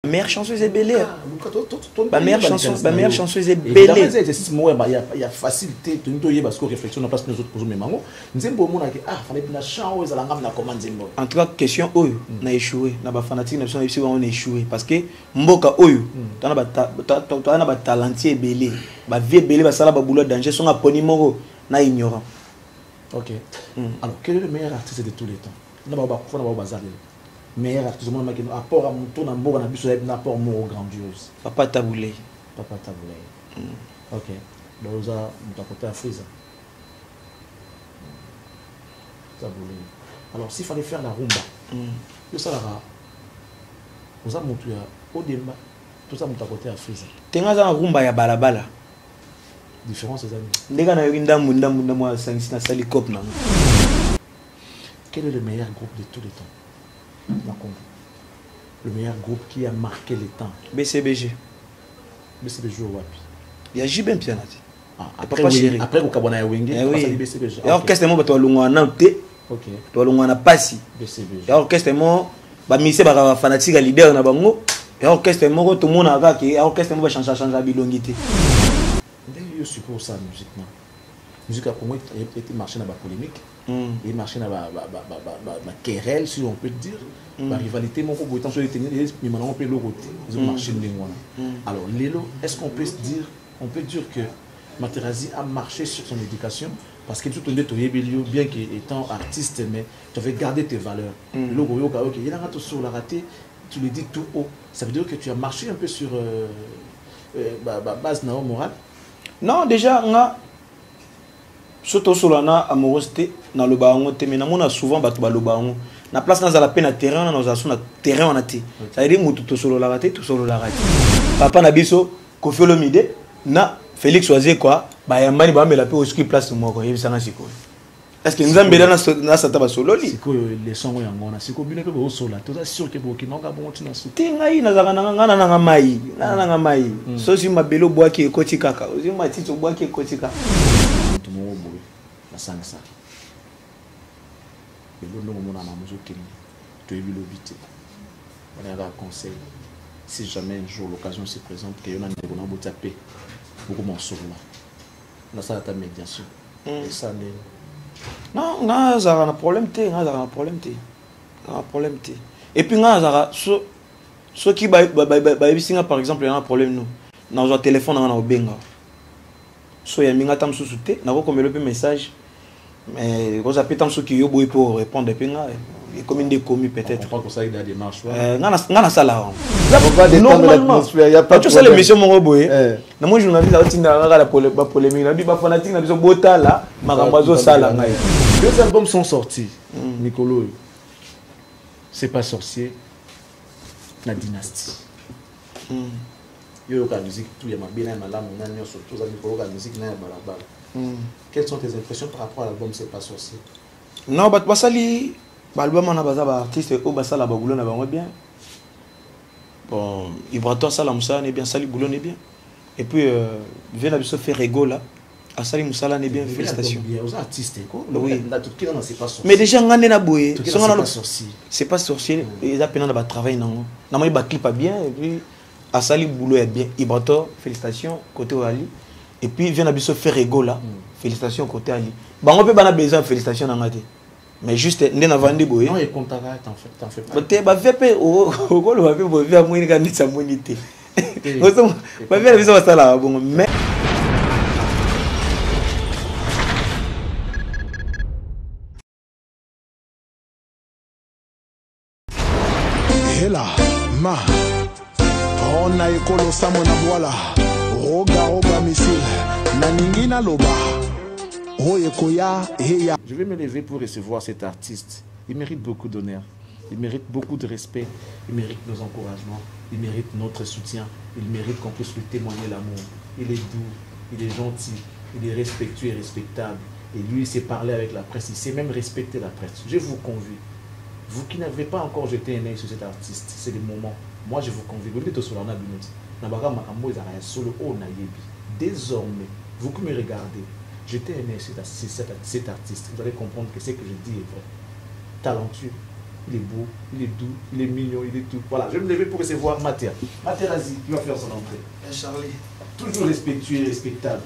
meilleure chanson c'est belé. La meilleure chanson c'est belé. Il y a facilité tout le parce que réflexion n'a pas que nous autres posons mes mango. Nous aimons beaucoup que fallait la chance la gamme la commande zimbo. En tout cas question oyo na échoué, na ba fanatique na biso ici on échoué parce que mboka oyo tana ba talentier belé, ba vie belé ba sala ba boulot danger son aponi moko na ignorant. OK. Alors quel est le meilleur artiste de tous les temps? Na ba faut na ba bazar. Meilleur artiste monde qui apport à mon tour na mboka na biso na apport moko grandiose. Papa Taboulé. Papa Taboulé. OK. Donc ça on côté à Friza. Taboulé. Alors s'il fallait faire la rumba. Yo ça la vous a montré au débat tout ça mon côté à Friza. Tenga za rumba ya balabala. Différence les amis. Ndeka na yokinda munda moi sangisi na sali cop na. Quel est le meilleur groupe de tous les temps? Le meilleur groupe qui a marqué les temps. BCBG. BCBG au Wapi. Il y a Jibin Pianati. Après au Kabana Wenge, oui. BCBG. Et orchestre mo bato lungwa na te. OK. To lungwa na pasi. BCBG. Et orchestre mo ba mise ba fanatique leader na bango. Et orchestre mo to mona ka ki orchestre mo ba changer bilongité. D'ailleurs je suppose ça musique non. Musique a pour moi été marché dans la polémique. Et marché dans la querelle, si on peut dire, la rivalité, mon gros temps sur les tenir, mais maintenant on peut le côté, ils ont marché dans alors, Lélo, est-ce qu'on peut dire que Materazzi a marché sur son éducation parce que tout le monde, bien qu'étant artiste, mais tu avais gardé tes valeurs. Le logo, il y a un sur la raté, tu le dis tout haut. Ça veut dire que tu as marché un peu sur base morale. Non, déjà, on a. Surtout sur la amorosité dans le baron mais on souvent battu le baron na place dans la peine à terrain dans un terrain on a été ça veut dire tout solo la raté tout solo la raté papa na biso Koffi Olomide na Félix Oisier quoi ba yambani ba mela pe au ski place moi quoi yebisa na siko est-ce que nous ambela na sata ba solo li siko les sons yangona siko bino pe au solo tout ça sûr que boki non ka bon tu na sou tingai na zaka ngana na mai na mai so si mabelo boaki ekoti kaka ozi matito boaki ekoti kaka la sang ça et le nom on a mamuzo kini tu es le vite on a un conseil si jamais un jour l'occasion se présente que on a une bonne tapé beaucoup mon solo là ça ta médiation et ça non on a un problème et puis on a ceux qui par exemple il y a un problème nous dans un téléphone on a au benga so ya minga tam susute na ko komelo pe message mais ko zapeta mso ki yo boy pour répondre pe nga comme une commis peut-être je crois que ça il y a des marches ngana sala normalement il y a pas tout ça l'émission mon boy na moi journaliste a tinda la polémique na bi ba fanatique na biso botala makambazo sala ngai deux albums sont sortis Nicolo c'est pas sorcier la dynastie yo la musique tout y a ma bien ma lame on a surtout ça la musique na balabala quelles sont tes impressions par rapport à l'album c'est pas sorcier non ba sali l'album on a baza ba artiste au basala ba boulot na bango bien bon Ibrato sala musa ne bien sali boulot ne bien et puis vient la biso faire ego là à sali musala ne bien félicitations aux artistes quoi oui c'est pas sorcier mais déjà ngane na boye c'est pas sorcier ils a peine na ba travail nango na moi ba clip pas bien et puis Asali boulot est bien. Ibrato, félicitations côté Ali. Et puis vient Abisso faire ego là. Félicitations côté Ali. Bah on peut pas besoin de félicitations dans la mais juste n'en vendre boy. Non et contact t'en fais pas. Peut-être bah VP au le va faire via moi une sa monité. Bah via Abisso ça là bon mais et là ma on a écolo samona voilà roga missile na ningina loba oyekoya heya. Je vais me lever pour recevoir cet artiste. Il mérite beaucoup d'honneur, il mérite beaucoup de respect, il mérite nos encouragements, il mérite notre soutien, il mérite qu'on puisse lui témoigner l'amour. Il est doux, il est gentil, il est respectueux et respectable. Et lui, il sait parler avec la presse, il sait même respecter la presse. Je vous convie, vous qui n'avez pas encore jeté un œil sur cet artiste, c'est le moment. Moi, je vous convie. Désormais, vous qui me regardez, jetez un œil sur cet artiste. Vous allez comprendre que ce que je dis est vrai. Talentueux, il est beau, il est doux, il est mignon, il est tout. Voilà, je vais me lever pour recevoir Mater. Materazzi, qui va faire son entrée. Charlie. Toujours respectueux et respectable.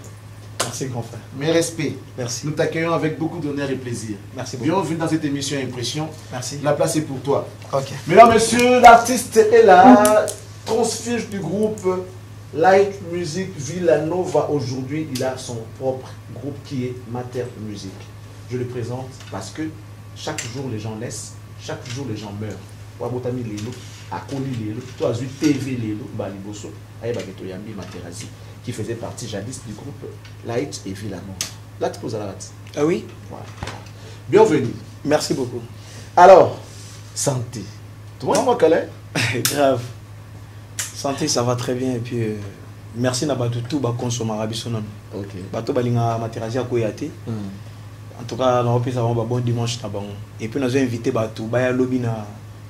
Merci grand frère. Mes respects. Merci. Nous t'accueillons avec beaucoup d'honneur et plaisir. Merci beaucoup. Bienvenue dans cette émission Impression. Merci. La place est pour toi. Ok. Mesdames, messieurs, l'artiste est là. Transfuge du groupe Light Music Villanova. Aujourd'hui, il a son propre groupe qui est Mater Music. Je le présente parce que chaque jour les gens naissent, chaque jour les gens meurent. Wabotami Lelo, Akoli Lelo, toi Azu TV Lelo, Baliboso, Ayebageto Yambi Materazzi, qui faisait partie jadis du groupe Light et Villanova. Là, tu poses à la rate. Ah oui? Voilà. Bienvenue. Merci beaucoup. Alors, santé. Tu vois moi, Calais? Grave. Santé, ça va très bien. Et puis, merci na bato tout ba consommer rabisonon. Ok. Bato balinga Materazzi à Koyate. En tout cas, on va avoir un bon dimanche. Et puis, nous avons invité bato. Baya lobby na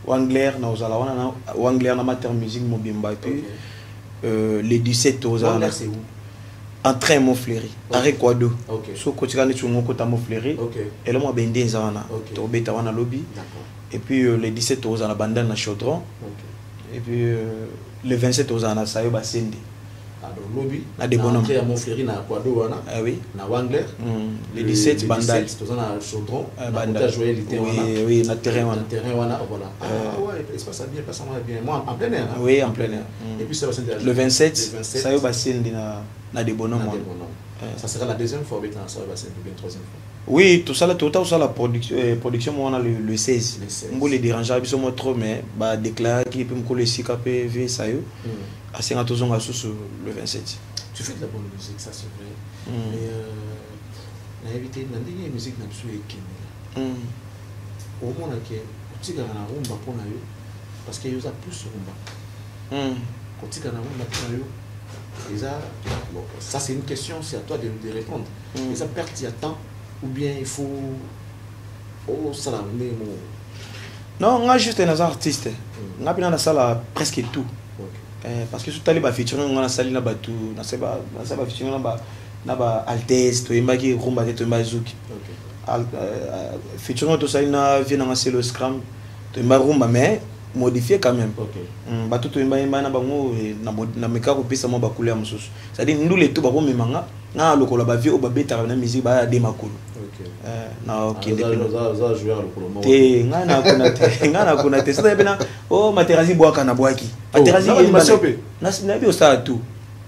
Wangler, na Ozala, Wangler na Mater Music Mobimba. Et puis, les 17 Wangler, c'est où? En train Montfleury. Arrêt Kwado. Ok. So, quand tu as dit que Montfleury. Ok. Et là, moi, ben, des zana. Ok. Tu as un lobby. D'accord. Et puis, les 17 aux la bandane na Chaudron. Ok. Et puis, les 27 aux na Sayo Basende. Alors, lobby. Na des bonhommes. À Montfleury, na Kwado, wana. Ah oui. Na Wangler. Les 17 bandal. Les 17, tu as Chaudron. Bandal. Oui, oui, na terrain wana. Terrain, wana. Voilà. Ah ouais, il se passe bien, pas ça bien. Moi, en plein air. Hein? Oui, en plein air. Et puis, ça va s'intéresser. Le 27, Sayo Basende na des bonhommes. Ça sera la deuxième fois avec ça va s'intéresser la troisième fois. Oui, tout ça, la production, moi, le 16. Le Je les déranger, je suis trop, mais je déclare qu'il peut me coller si KPV, ça y est. À 50 ans, le 27. Tu fais de la bonne musique, ça c'est vrai. Mais, on a évité de musique n'a plus été. Au moins, tu as un rumba pour nous, parce qu'il y a plus de rumba. Quand tu as un rumba pour nous, ça c'est une question, c'est à toi de répondre. Et ça perd il y a temps, ou bien il faut. Oh, ça l'a amené. Non, on a juste un artiste. On a dans salle presque tout. Parce que si tu as les featuring, on a salle là-bas tout. On a featuring là-bas Altesse, tu as qui rumba, tu as Zouk. Featuring tout ça, il vient dans le scrum, tu as rumba, mais modifié quand même. Bato to imba na bango na meka ko pesa mo bakule ya mususu. C'est-à-dire ndule to bako memanga na lokola ba vie o ba beta na musique ba de makulu. Na okende za jouer lokolo mo. Te ngana kuna te ça bena o Materazzi boaka na boaki. Materazzi na bi o sa tout.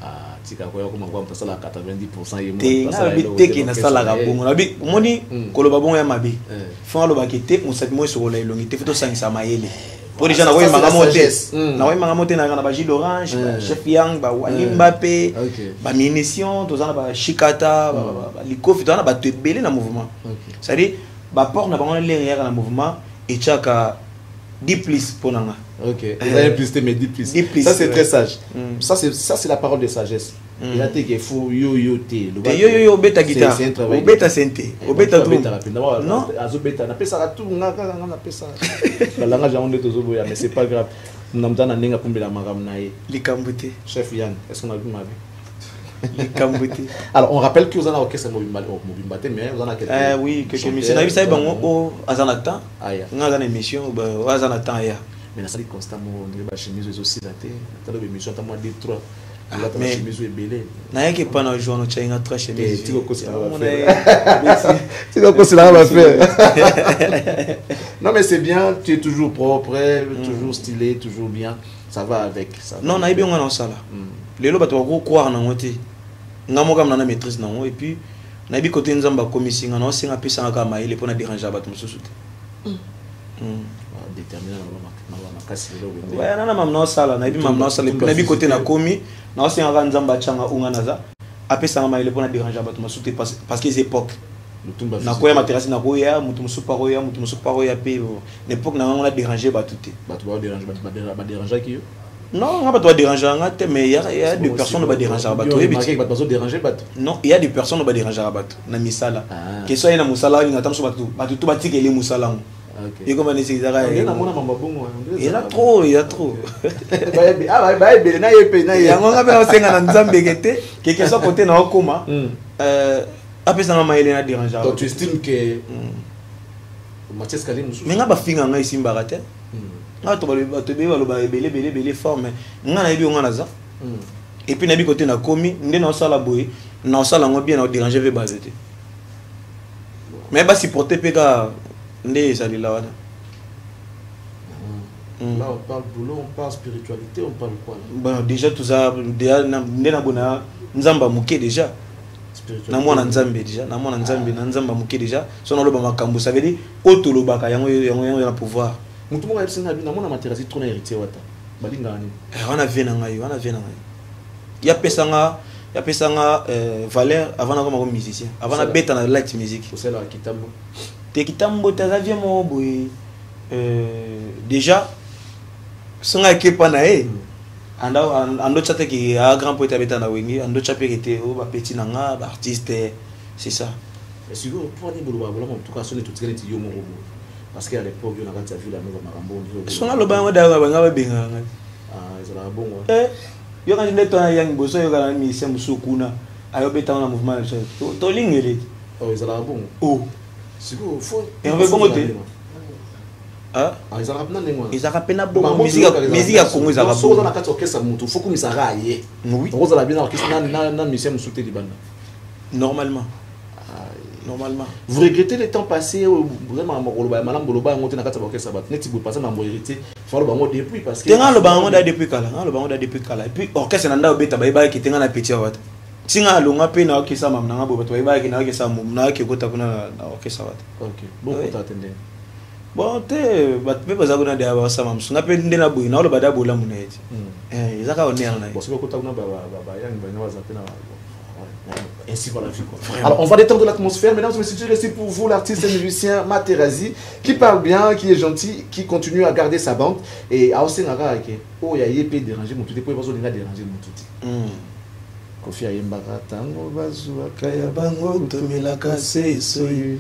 Ah tika ko yako mangwa mta sala 90% yemo. Te na bi teke na sala ga bongo na bi moni koloba bongo ya mabe. Fa lo ba kete musati mo so la ilongi te foto sangisa mayele. Pour les gens, on a un monté dans la Gilles Orange, Chef Yang, Mbappé, Munition, Chikata, Likof, on a battu belé dans le mouvement. C'est-à-dire, Bapor n'a pas l'air dans le mouvement et Tchaka 10 plus pour nous. Ok, vous avez plus, mais 10 plus. Ça, c'est très sage. Ça, c'est la parole de sagesse. Il a dit qu'il faut yo-yo té. Yo-yo beta guitare. Au beta synthé. Au beta drum. Non, azo beta. Na pesa tout, na pesa. La langue j'ai honte aux oboya, mais c'est pas grave. Namdana nenga kumbela magamnaye. Likambute. Chef Yann, est-ce qu'on a vu ma vie? Likambute. Alors, on rappelle que vous en avez orchestre Mobimba, mais vous en avez quelques. Oui, quelques émissions. Na bisa bango o azanata. Aya. Nga na émission ba azanata aya. Mais na sali constamment on ba chemise aussi laté. Talo émission ta moi 2-3. Mais na yake pas na jour no tchinga tra chemise. Tu vas faire. Non mais c'est bien, tu es toujours propre, toujours stylé, toujours bien. Ça va avec ça. Non, na bien on a ça là. Les lots bato ko croire na ngote. Ngamo kam na maîtrise na ngo et puis na bi côté nzamba commission na singa pesa ka maile pour na déranger bato mususu. Déterminé na kasi le. Ouais, na mamna sala na bi mamna sala na bi côté na komi na osi nga nzamba changa unga naza apesa nga maile pona déranger bato masuté parce que c'est époque na koya Materazzi na koya mutu musupa koya pe l'époque na nga déranger bato té bato ba déranger ki yo non nga bato ba déranger nga té mais il y a des personnes ba déranger bato et bi bato déranger bato non il y a des personnes ba déranger bato na misala que soit na musala nga tamso bato tout batiki les musala. Et comment est-ce qu'il a il y a trop. Il y a trop. Quelqu'un soit côté dans le coma. Après ça, dérangeant. Donc tu estimes que Mathias Kalé musu. Mais nga ba finga nga ici mbarate. Nga to ba belé forme. Nga na yebi nga na za. Et puis na bi côté na komi ndé na sala boy, na sala ngo bien na déranger ve bazete. Mais ba supporter peka ndé ça là wana. Là on parle boulot, on parle spiritualité, on parle quoi là? Bon déjà tout ça déjà ndé na bona nzamba muke déjà. Na mwana nzambe déjà, na mwana nzambe na nzamba muke déjà. So na loba makambo ça veut dire otolobaka yango na pouvoir. Mutu mo yebisa na bi na mwana materasi trop na héritier wata. Balinga ni. Wana vient na ngai, wana vient na ngai. Ya pesanga valeur avant d'avoir comme musicien, avant de bête dans light music. C'est là Kitambo. Te Kitambo ta vie mo boy. Déjà songa ke panae. Ando chate qui a grand poète bête na wengi, ando chapé qui était au ba petit nanga, ba artiste, c'est ça. Et si vous prenez boloba voilà en tout cas sonner tout ce qui est yo mo parce qu'à l'époque on a quand vu la nouvelle marambo. Songa lo ba ngoda ba benga. Ah, ils ont bon. Yo quand ndé tona yang boso yo kana mi se musukuna ayo beta na mouvement to lingeli oh ils ont bon oh c'est quoi faut et on veut commenter ah ils ont rappelé moi ils ont rappelé na bon musique ya Congo ils ont rappelé so dans la carte orchestre mutu faut comme ça railler oui on va bien orchestre na musicien musuté libana normalement. Vous regrettez les temps passés vraiment madame Boloba monté na carte orchestre bat net vous passer na mobilité faut le depuis parce que tenga le bango da depuis kala le bango da depuis kala et puis orchestre na nda obeta baiba ki tenga na petit wata singa longa pe na okisa mam na ngabo baiba ki na okisa mum na ki kota kuna na orchestre wata OK bon kota atende bon te bat pe baza kuna da ba sama msunga pe ndena boy na lo bada bola muneti izaka onera na bon c'est kota kuna ba yang ba na waza pe na ainsi va la vie quoi. Alors on va détendre l'atmosphère. Mesdames et messieurs, c'est pour vous l'artiste et musicien Materazi qui parle bien, qui est gentil, qui continue à garder sa bande et à aussi nara ke oh ya yepé déranger mon tout pour pas on a déranger mon tout. Kofi ayembaka tango bazua kaya bango tomela kase soyi.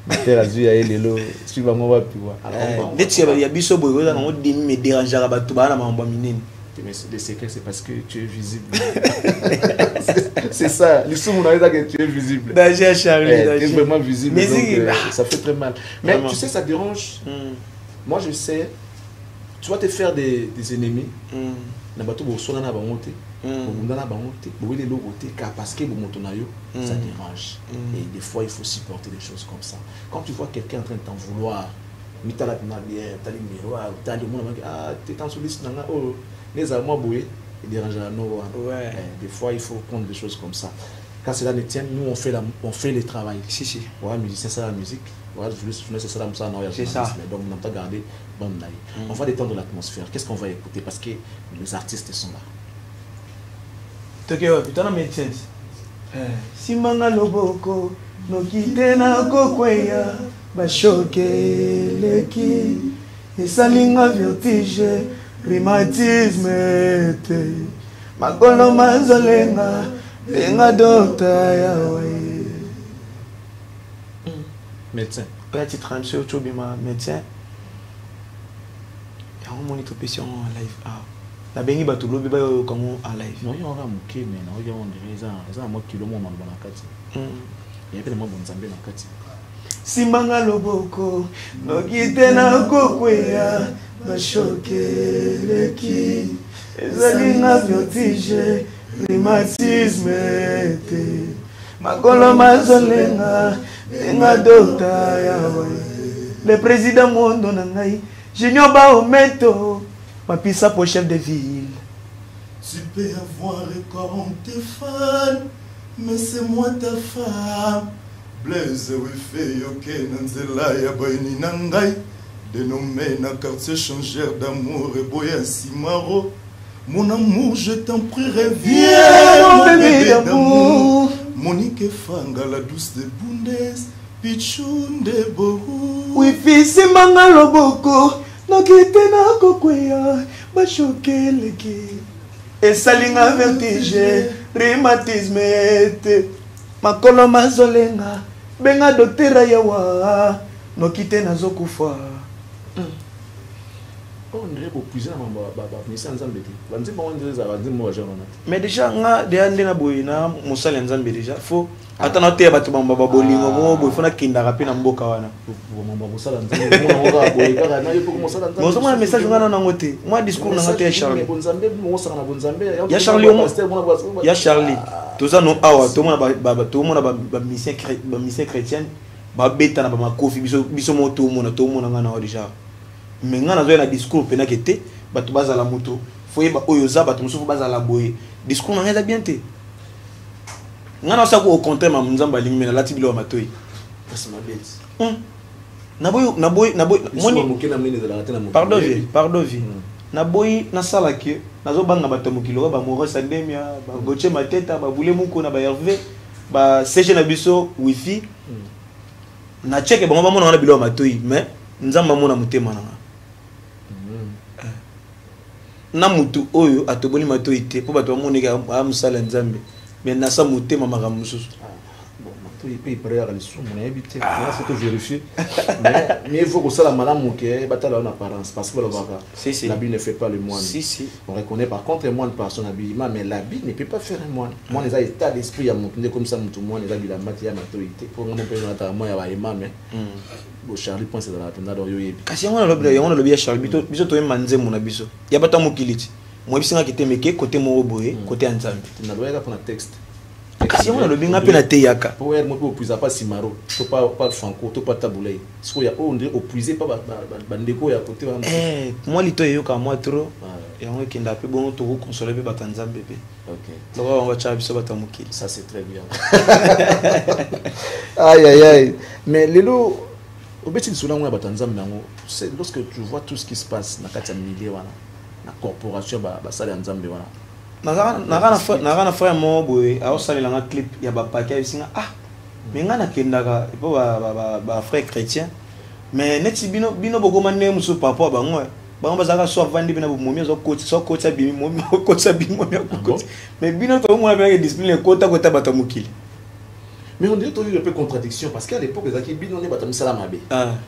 Materazi ya lelo si bango wa piwa. Alors ndeti ya biso boyo na ngo dimi me déranger ba tu bana mambo minene. Mais le secret, c'est parce que tu es visible. C'est ça. Les sous, on a dit que tu es visible. Tu es vraiment visible. Mais donc, ça fait très mal. Mais vraiment. Tu sais, ça dérange. Moi, je sais. Tu vas te faire des ennemis. Parce que ça dérange. Et des fois, il faut supporter des choses comme ça. Quand tu vois quelqu'un en train de t'en vouloir, tu as le miroir, tu as le monde, tu es en soliste, les Allemands bouillés, ils dérangent à nous. Des fois, il faut prendre des choses comme ça. Quand cela ne tient, nous, on fait le travail. Si. Ouais, musicien, c'est la musique. Ouais, c'est ça, c'est ça. Donc, on n'a pas gardé. On va détendre l'atmosphère. Qu'est-ce qu'on va écouter? Parce que les artistes sont là. Putain, médecin. Si manga loboko, no kitena kokweya, bashoke leki, et salinga vertige. Rhumatisme makolo mazolenga benga docteur yawe médecin petit transfert to bima médecin ya on monitor patient en live la bengi batu lobi ba comme en live non yo nga muke mais na yo on dirait ça mo kilo mo na kati ya pe mo bonzambe na kati simanga loboko nokite na kokweya bashokeleki ezalinga vertige rhumatisme makolo mazolenga benga docteur yawe le président mondo na ngai Junior Baometo mapisa pour chef de ville. Tu peux avoir comme tes fans mais c'est moi ta femme. Blaise wife yoke nanzela ya boyini nangai dénommé na quartier changeur d'amour et boya simaro. Mon amour, je t'en prie, reviens, mon bébé d'amour. Monique Fanga, la douce de Bundes, Pichoun de Bohou. Oui, fils, c'est Mangalo Boko, no kite na kokweya, bashoke leki. Et salinga vertige, rhumatisme, makolo mazolenga, benga docteur. docteur yawa no kite na zokufa. on dirait pour plusieurs musiciens ensemble mais déjà nga de ande na boy na musala nzambe déjà faut atana te bato bamba babolingo mo boy fona kinda rapi na mboka wana musala nzambe mo ga boy kaka na yepo musala nzambe mo soma message ngana na ngote moi discours na ngote ya Charlie ya Charlie ya Charlie toza no awa to mona ba mission chrétienne ba beta na ba makofi biso mo to mona ngana déjà mais ngana zo na discours pena kete bato bazala moto foyeba oyo za bato musufu bazala boye discours na ngeza bien te ngana sa ko au contraire ma nzamba lingi mena lati bilo matoi parce ma bête na boy pardon vie na boy na sala ke nazo banga bato mokilo ba moro sandemia ba goche mateta ba bule muko na ba Hervé ba sege na biso wifi na cheke bango ba mona na bilo matoi mais nzamba mona mutema na na mutu oyo atoboli matoi te po bato bamoneka amusala nzambe mais na sa mutema makambo mususu bon matoi pe prière les sous mon habité là faut que vérifier mais il faut que ça la malamu que batala en apparence parce que l'habit ne fait pas le moine. Si. On reconnaît par contre un moine par son habillement mais l'habit ne peut pas faire un moine. Moi les état d'esprit à monter comme ça mutu moine les habits la matière matoi pour mon père na moi ya ba imam mais bo Charlie pense dans la tenda do yoyebi kasi yango na lobi ya Charlie biso to manze mona biso ya bata mokiliti mo bisinga kete meke côté mo boye côté ya nzambe na doya pour un texte kasi yango na lobi nga pe na te yaka pour être mo plus pas simaro to pas franco to pas taboulay ce qu'il y a on dirait opposé pas bandeko ya côté moi lito yoka moi trop yango kenda pe bon to consoler pe bata nzambe pe OK donc on va cha biso bata mokili ça c'est très bien aïe mais lelo obeti sula ngwa batanzambe nango c'est lorsque tu vois tout ce qui se passe na kati ya milieu wana na corporation ba sala nzambe wana na frère mo boy a osalela nga clip ya ba paquet singa mais nga na kendaka po ba frère chrétien mais neti bino bokoma ne musu papa bango bazaka so vandi bina bomomi zo coach bimi momi coach bimi momi mais bino to mo na bien discipline kota bata mokili. Mais on dirait qu'il y a un peu de contradiction parce qu'à l'époque, les Akibis n'ont pas de salamabé.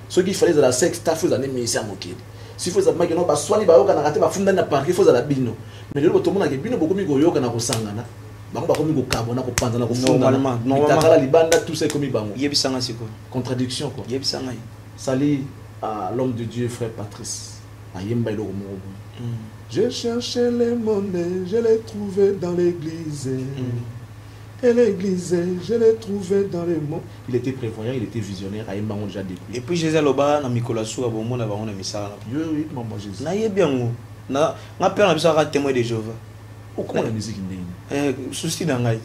Ce qu'il fallait, c'est la sexe, il faut des ministères à moquer. S'il faut des gens qui soigner, il faut rater, il faut des parcs, il faut des bino. Mais le tout le monde a bino beaucoup mieux que na kosangana. Bango ba komi ko kabona ko panzana ko normalement takala libanda tout ça comme bango. Yebisanga siko. Contradiction quoi. Yebisanga. Sali à l'homme de Dieu frère Patrice. Ayemba ilo ko mo. J'ai cherché les monnaies, je les trouvais dans l'église. Et l'église, je l'ai trouvé dans les mots. Il était prévoyant, il était visionnaire, à Emmanuel déjà depuis. Et puis Jésus Loba, na Nicolas Sou, bon, na ba misala. Oui, maman Jésus. Na bien na père na biso témoin de Jéhovah. Comment la musique ndeni? Souci dangai.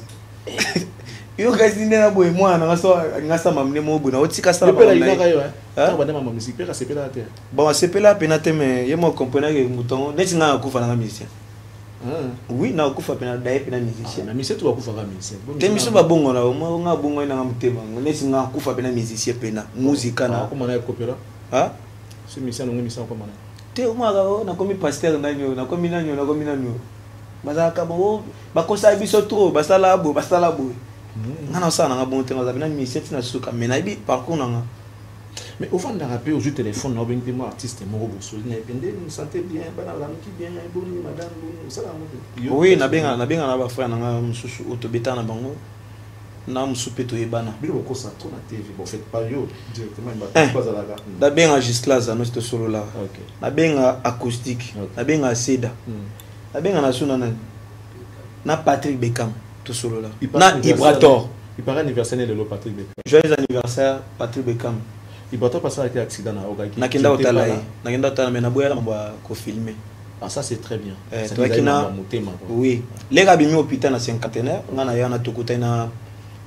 Yo kasi ndena boy mwana ngasa mamne mo buna otika sala ba. Pela ina kayo ba maman musique pela sepela te. Bon sepela penate mais yemo comprendre que mouton neti nga kufa na musicien. Oui, na kufa pena dae pena musicien. Na musicien tu va kufa musicien. Te miso ba bongo na nga bongo na mutema. Neti nga kufa pena musicien pena. Musique na. Comment na kopera? Ce musicien no musicien comment na? Te umaka na komi pasteur nanyo, na komi nanyo. Bazaka bo bakosa biso trop, basala bo. Ngana sa na bon tema za pena musicien tina suka mena bi parcours na. Mais au fond d'un rappel au téléphone, on a bien des artistes et moi me sentais bien, bien, madame, oui, na ba frère na mususu otobeta na bango na musupe to ebana. Bilo ko sa to na TV, bon fait pas yo directement pas za la. Na benga Gislaza no sto solo la. OK. Na benga acoustique, na benga Seda. Na benga na suna na Patrick Beckham to solo la. Na Ibrator. Il paraît anniversaire de Patrick Beckham. Joyeux anniversaire Patrick Beckham. Il va pas passer avec accident na Ogaki. Na kenda otala mais na boya mba ko filmer. Ah ça c'est très bien. Toi qui na oui, les gars bimi hôpital na cinquantenaire, ngana ya na tokuta na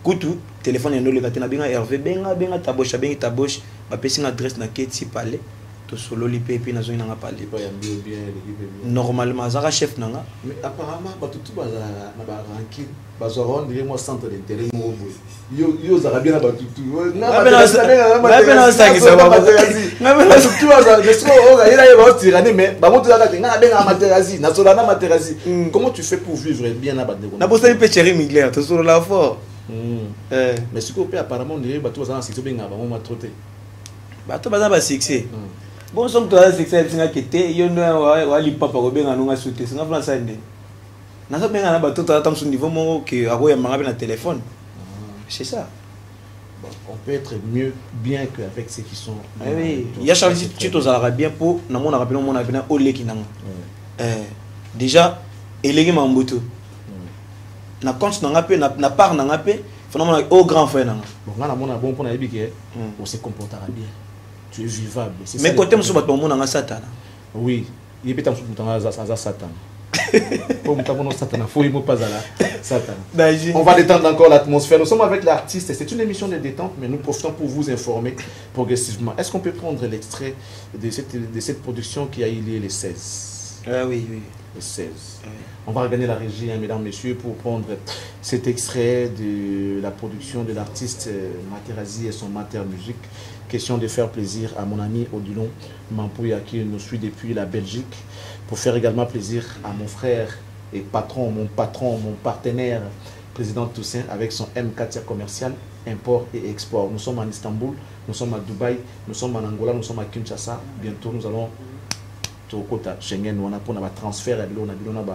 kutu téléphone ndo le katena binga Hervé benga tabosha tabosh ba pesi adresse na Keti Palais to solo lipe puis na zo ina Palais. Pas ya bien normalement zara chef nanga mais apparemment ba tutu ba na ba ranking ba zo rendre moi centre d'intérêt mo yo zara bien ba tutu na ba sangisa ba tutu ba de so o ga ira ba tirani mais ba moto zaka tenga benga materazi na sola na materazi. Comment tu fais pour vivre bien na ba de na bosa pe chéri migler to solo la fort. Mais ce qu'on peut apparemment on dirait ba to zana six benga ba mo matroté bato baza ba succès bon somme toi sexuel singa kete yo ndo wali papa ko benga nunga soute singa fana sa ndé nazo benga na bato ta tam son niveau mo que akoya manga na téléphone c'est ça. Bon, on peut être mieux bien qu'avec ceux qui sont oui il y a Charles tu t'osala bien pour na mona rappelé mona bena oleki nanga déjà eleki mambutu na compte nanga pe na part nanga pe finalement au grand frère nanga bon na mona bon pour na yebike on se comportera bien. Tu es vivable. Mais côté monsieur bato mona nga satana. Oui, il peut être un Satan. On va détendre encore l'atmosphère. Nous sommes avec l'artiste. C'est une émission de détente, mais nous profitons pour vous informer progressivement. Est-ce qu'on peut prendre l'extrait de cette production qui a eu lieu les 16 oui. Le 16. Oui. On va regagner la régie, hein, mesdames, messieurs, pour prendre cet extrait de la production de l'artiste Materazzi et son Mater Musique. Question de faire plaisir à mon ami Odilon Mampouya qui nous suit depuis la Belgique. Pour faire également plaisir à mon frère et patron, mon partenaire, président Toussaint, avec son M4 commercial, import et export. Nous sommes en Istanbul, nous sommes à Dubaï, nous sommes en Angola, nous sommes à Kinshasa. Bientôt, nous allons au côté Schengen, nous avons un transfert à Bilo, nous avons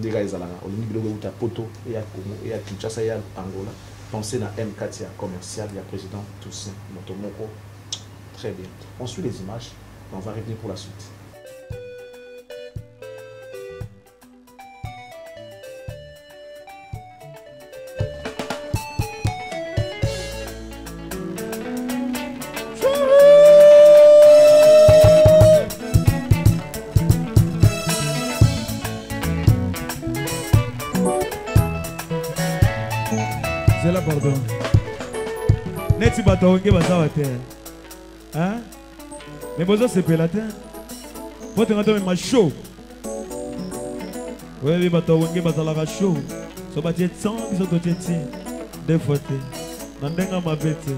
un poto et à Congo et à Kinshasa et à Angola. Pensez à M4 commercial, il y a président Toussaint Motomoko. Très bien. On suit les images, on va revenir pour la suite. Pardon. Neti bato onge bazawa te. Hein? Mais bozo c'est pelate. Bote ngato ma show. Oui bato onge bazala ka show. So batie tsang biso to teti. De vote. Nandenga mabete.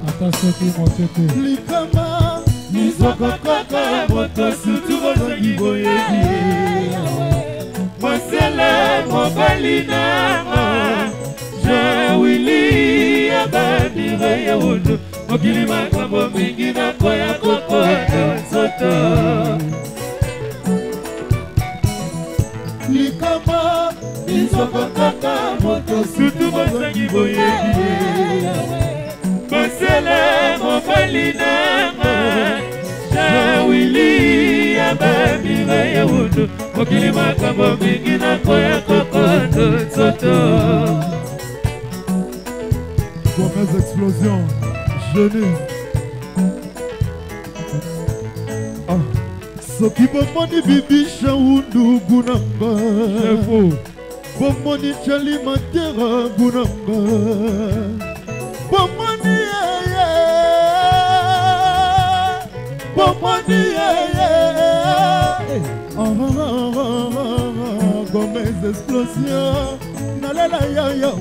Attention qui monte. Likama nizoko kaka moto sutu bozangi boyebi. Marcela Mobalina, je Willy Abadire Yaoudou, Mokilima Kambo Mingina Koya Koko Soto. Likama, Isoko Kaka, Moto Sutu Bosangi Boyebi. Marcela Mobalina, je Willy Abadire Yaoudou. Mokilima Kambo Mingina Koya Koko Soto. Pour mes explosions, jeunes. Soki bomoni bibisha undu gunamba. Bomoni chali matera gunamba. Bomoni yeye. Bomoni yeye. Comme mes explosions, nalela yo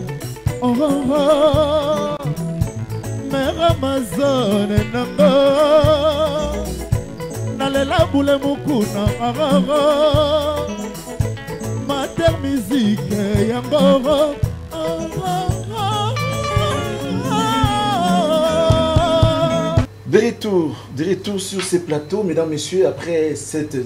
Mère Amazon nanga, nalela boule mukuna Mater Musique yango. De retour sur ces plateaux, mesdames, messieurs, après cette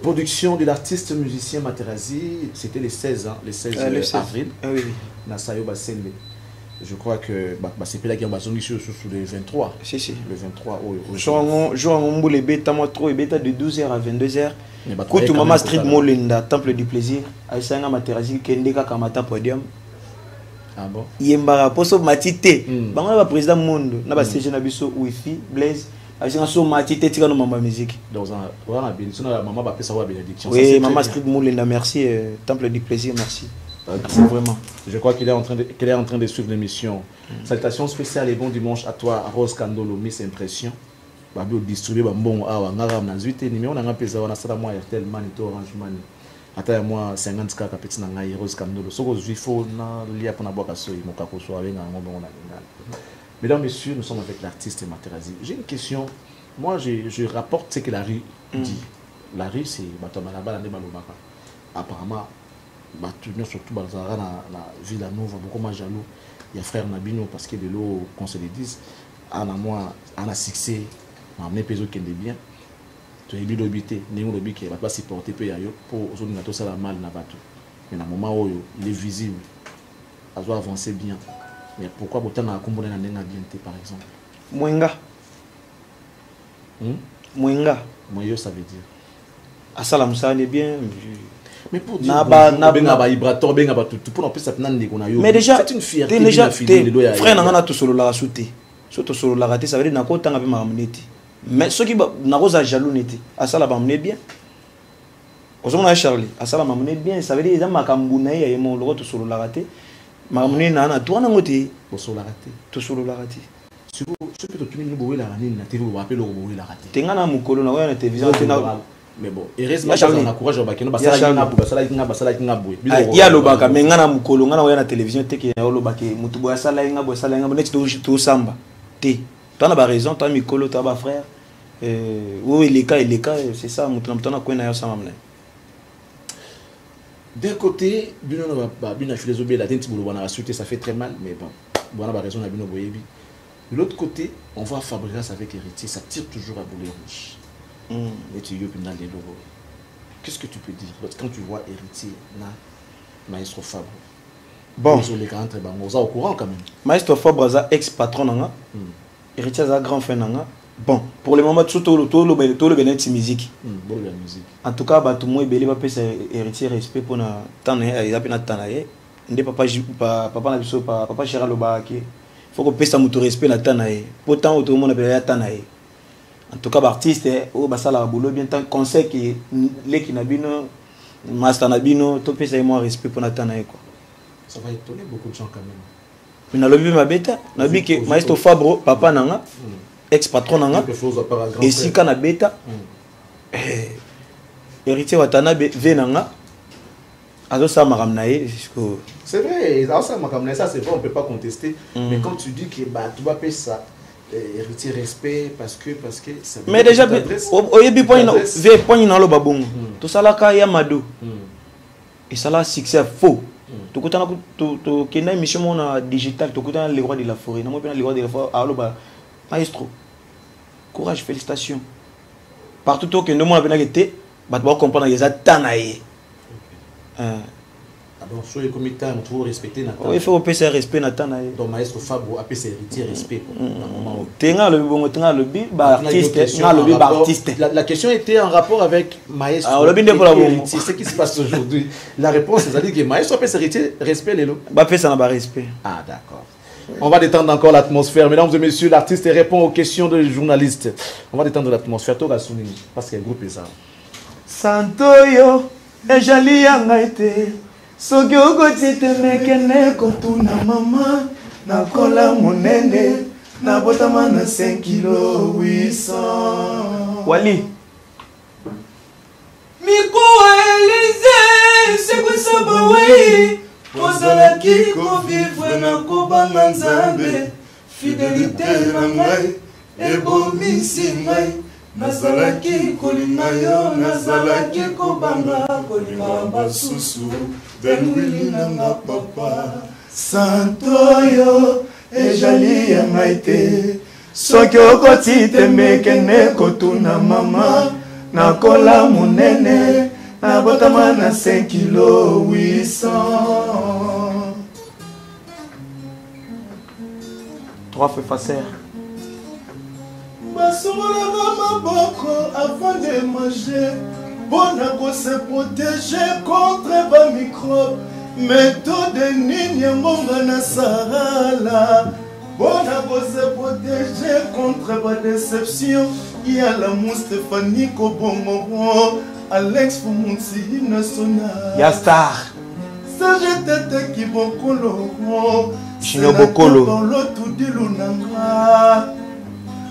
production de l'artiste musicien Materazzi, c'était les 16 ans, les 16 avril. Oui. Nasayo Basele. Je crois que c'est là qui a besoin sur le 23. Si. Le 23. Jour en boule bêta moi trop bêta de 12h à 22h. Côté Mama Street Molenda, Temple du Plaisir, Aïsanga Materazzi Kendeka Kamata Podium. Ah bon? Yembara poso matite. Bango ba président monde, na ba CG na biso Wifi, Blaise. Aïsanga so matite tika no Mama Musique. Dans un voilà bénédiction maman ba pesa wa bénédiction. Oui, Mama Street Molenda, merci Temple du Plaisir, merci. Merci vraiment. Je crois qu'elle est en train de suivre l'émission. Salutations spéciales et bon dimanche à toi, Rose Kandolo, Miss Impression. Babi distribué bon awa ngara na zuite numéro na ngapeza wana sala moi Airtel Money to Orange Money. Ata moi 50 ka petit na ngai Rose Kandolo. Soko zuifo na lia pona boka soyi mokako so abenga ngombe ngona ngala. Mesdames, messieurs, nous sommes avec l'artiste Materazzi. J'ai une question. Moi, je rapporte ce que la rue dit. La rue, c'est Batomalaba, Balobaka. Apparemment, surtout dans la ville à Nova, beaucoup moins jaloux. Il y a frère Nabino, parce que de l'eau, qu'on se le dise, un succès, m'a amené peso qui est bien. Tu as vu l'obité, l'obité qui va pas supporter pour tout ça la mal n'a pas tout. Mais dans le moment où il est visible, ça doit avancer bien. Mais pourquoi autant à composer dans bien par exemple? Mwenga. Mwenga. Mwenga ça veut dire. Ah ça là ça est bien. Mais pour dire mais déjà c'est une fierté déjà frère n'a tout solo la sauter. Surtout solo la rater ça veut dire na ko tanga pe mamuneti. Mais ceux qui na ko za jaloux neti. Ah ça là ba mener bien. Ozomona Charlie, ah ça là ma mener bien, ça veut dire za makambu na ye mo lo to solo la rater. Mamune na toi na ngoti pour solo la rater. To solo la rater. Si vous peut tout nous boire la rater na TV vous rappelez le boire la rater. Tenga na mukolo na wa na télévision tena. Mais bon, heureusement on encourage au bakeno basala kinga boy. Ya lo baka menga na mukolo ngana wa na télévision teke na lo baka mutu boya sala inga net to samba. Te. Tu as ba raison, tu as mikolo, tu as ba frère. Oui, les cas, c'est ça mutu na mtana kwena yo sama mna. D'un côté, bino ba bina philosophie la tenti bolo na sauter ça fait très mal mais bon, bona ba raison na bino boyebi. De l'autre côté, on voit Fabregas avec Héritier, ça tire toujours à boulet rouge. Qu'est-ce que tu peux dire quand tu vois Héritier, Maestro Fabre? Bon, au courant quand même. Maestro Fabre est ex-patron, Héritier est grand fan. Bon, pour le moment, tout le bénéfice musique. En tout cas, tout le monde est Héritier respect pour na tanaye. Papa Chéra Lobaki. Il faut que pesa mutu respect na tanaye. Pourtant, tout le monde est tanaye. En tout cas, l'artiste, au basala boulot bien tant conseil que les qui n'abino, master n'abino, tout peut moi respect pour Nathan quoi. Ça va étonner beaucoup de gens quand même. Mais na lobi ma beta, na bi que Maestro Fabro, papa nanga, ex patron nanga, et si kana beta, héritier watana ve nanga, azo sa maramnae, c'est vrai, ça c'est vrai, on peut pas contester. Mais quand tu dis que bah tu vas payer ça. Héritier respect parce que ça mais déjà oyebi point na lo babongo to sala ka ya mado et ça là succès faux to kutana to kena émission na digital to kutana les rois de la forêt na mo pena les rois de la forêt alo ba maestro courage félicitations partout to que no mo pena que ba to comprendre les atanaye donc soyez comme il faut respecter Nathan. Il faut passer respect Nathan. Donc Maestro Fabro a passé héritier respect. Tenga le bon tenga le bi ba artiste, na le bi ba artiste. La question était en rapport avec Maestro. Ah, le bi pour la bon. C'est ce qui se passe aujourd'hui. La réponse c'est à dire que Maestro a passé héritier respect les lots. Ba fait ça na ba respect. Ah d'accord. On va détendre encore l'atmosphère. Mesdames et messieurs, l'artiste répond aux questions des journalistes. On va détendre l'atmosphère. Toga Souni parce qu'il y a un groupe ça. Santoyo et jali yangaite. Soki okotite mekene kotuna mama nakola monene nabotama na 5 kilo 800 Wali Miko Elize sekusaba wei ozalaki kovivre na kobanga nzambe fidélité na ngai ebomisi ngai nazalaki kolinga yo nazalaki kobanga kolinga basusu benwili nanga papa santoyo ejali ya ngai te soki okoti te mekene kotuna mama nakola monene nabotama na 5 kilo 800 3 feux faceurs basololaka maboko avant de manger mpona se protéger contre bamicrobe méthode nini yangonga na sala mpona se protéger contre badéception yalamu Stéphanie Kobongo Alex Fumunsi national Yastar sajetete kibokolo Chino Bokolo Lotudilunanga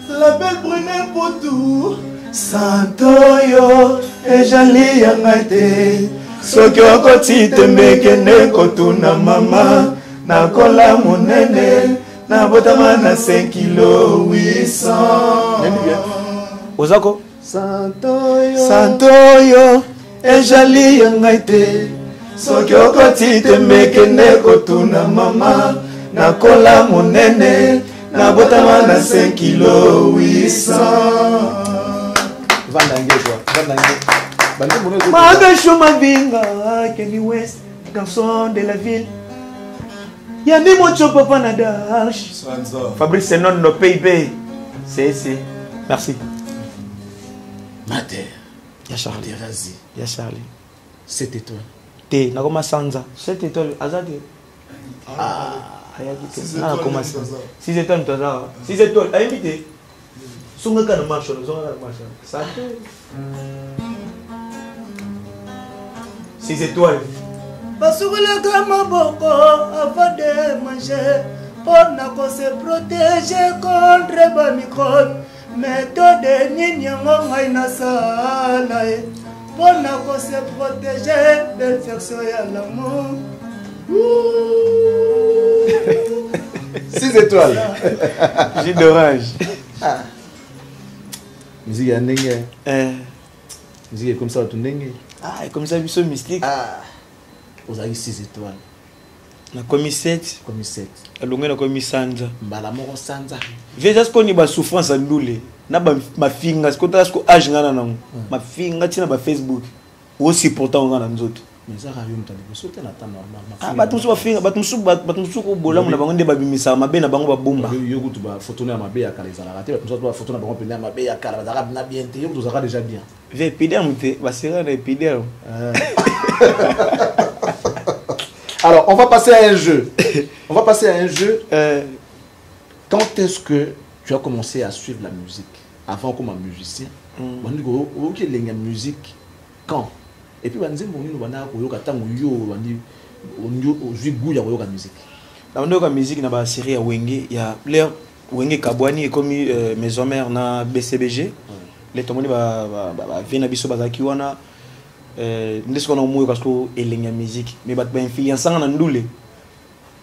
la belle brunette Potou Santoyo ejali yangate soki okoti tembekene kotuna mama nakola monene nabotama na 5 kilo 800 Ozako Santoyo ejali yangate soki okoti tembekene kotuna mama nakola monene nabotama na 5 kilo 800 Magacho Mavinga, Kenny West, garçon de la ville. Yandi Mocho Papa Nadash. Fabrice c'est non no PIB. C'est. Merci. Mater. Ya Charlie. Terrazi. Ya Charlie. 7 étoiles. Te, nakoma Sanza. 7 étoiles. Azadi. Ah. 6 étoiles. 6 étoiles. A invité. Songa kana marche. Santé. 6 étoiles. Basukulaka maboko avant de manger. On a se protéger contre les microbes. Méthode nini ngai na sala. On a se protéger de l'infection ya l'amour. 6 étoiles. Jus d'orange. Musique ya ndenge. Musique comme ça tout ndenge. Ah, comme ça, biso mystique. Ah. Vous avez 6 étoiles. Na komi 7. Comme 7. Alongwe na komi sanza. Mbala moko sanza. Veja sko ni ba souffrance ndule. Na ba mafinga sko ta sko age ngana nango. Mafinga tina ba Facebook. Wo supportant ngana nzoto. Mais ça rayon mutali bosote na ta normal. Ah, batumsu ba finga, batumsu ko bolamu na bango nde ba bimisa mabe na bango ba bomba. Yo kutu ba photo na mabe ya kala ezala raté batumsu ba photo na bango pena mabe ya kala bazaka na bien te yo kutu zaka déjà bien. Ve épiderme te, ba sera na épiderme. Alors, on va passer à un jeu. Quand est-ce que tu as commencé à suivre la musique? Avant comme un musicien. On dit que la musique, quand? Et puis, on dit que la musique. La musique, na ba série à Wenge, il y a l'air Wenge Kabwani et comme Maison Mère na BCBG. Les tomoni ba vena biso bazaki wana. Ndesi qu'on a moyo parce que elenge musique mais bat ba influence na ndule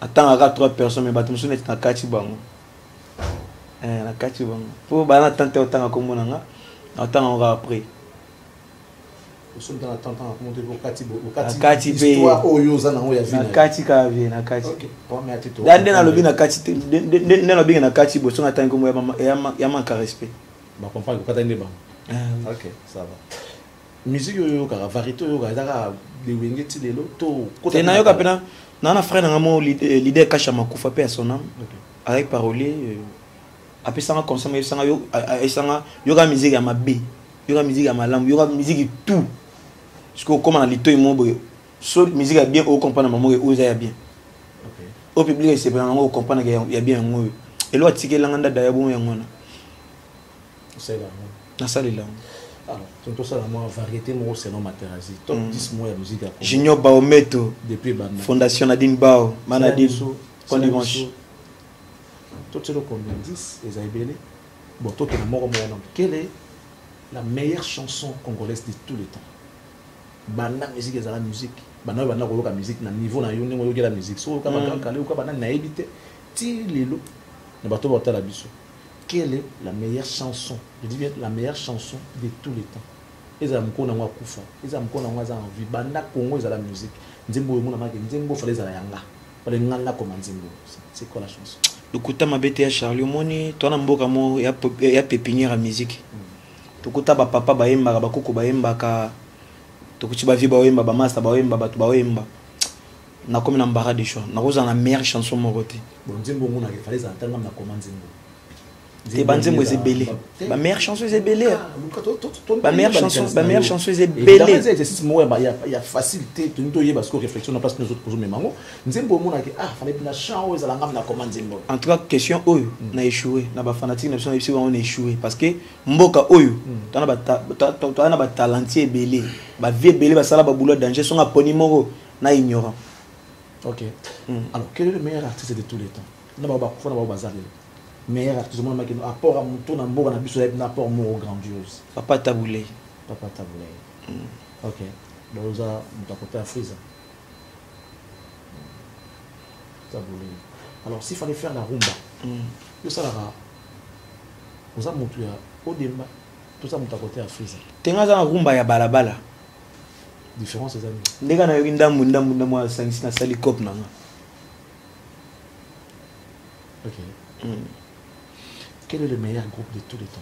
attend à 3 personnes mais bat musu net na kati bango na kati bango pour ba na tante autant comme na nga attend on après nous dans attente à monter pour kati histoire oyo za na ya vina kati ka vie na kati OK pour me atito dan na lobi na kati na lobi na kati bo so attend comme ya manque respect ba comprendre ko kata ndeba OK ça va. Musique yo ka variété yo ka daka de wenge ti lelo to côté na yo ka pena na frère na mo leader Kasha Makufa pe son âme avec parolier après ça on consomme ça yo yo ka musique ya mabe yo ka musique ya malamu yo ka musique tout parce que comme na lito mo boyo so musique ya bien au comprendre maman o za ya bien OK au public c'est bien on comprendre ya bien ngo et lo atike langa da ya bon ya ngona c'est là na salela. Alors, tout ça, la variété, moi, c'est non matérialisé. Top 10 mois de musique. Junior Baometo. Depuis Banda. Fondation Nadine Bao. Manadine. Pont Dimanche. Tout ce qu'on a 10, les Aïbélé. Bon, tout le monde, quelle est la meilleure chanson congolaise de tous les temps? Banda musique, c'est la musique. Banda, la musique, na niveau, na yone, moi, la musique. So, quand on calé ou quand on a évité, ti lelo, ne bateau bata la biso. Quelle est la meilleure chanson? Je dis bien la meilleure chanson de tous les temps. Ils ont un kufa, ils ont envie. Banda Congo, ils ont la musique. Nzembo yemo na maki, nzembo fallait za yanga. Fallait nganga comme nzembo. C'est quoi la chanson? Le kuta mabete ya Charlie Omoni, toi na mboka mo ya pépinière à musique. To kuta ba papa ba yemba ba koko ba yemba ka to kuti ba vi ba yemba ba master ba yemba ba to ba yemba. Na comme na mbara de choix. Na roza na meilleure chanson mo côté. Bon nzembo ngona ke fallait za ntanga na comment nzembo. T'es banzembo c'est belé. Ma meilleure chanson c'est belé. Ma meilleure chanson c'est belé. Exercice moi il y a facilité tout ndoye parce que réflexion na place nous autres posons même mango. Nzembo mona ke fallait na chant za langa na comment nzembo. En tout cas question oyo na échoué na ba fanatique na biso ici on échoué parce que mboka oyo tana ba talentier belé. Ba vie belé ba sala ba boulot danger son aponi moko na ignorant. OK. Alors quel est le meilleur artiste de tous les temps? Na ba ko na ba bazar. Meilleur artiste du monde qui apport à mon na mboka na biso na apport mo grandiose. Papa Taboulé. OK. Donc ça on côté à Friza. Taboulé. Alors s'il fallait faire la rumba. Yo ça la vous a montré au Demba tout ça mon côté à Friza. Tenga za rumba ya balabala. Différence les amis. Ndeka na yo ndambu moi sangisi na sali cop nanga. OK. quel est le meilleur groupe de tous les temps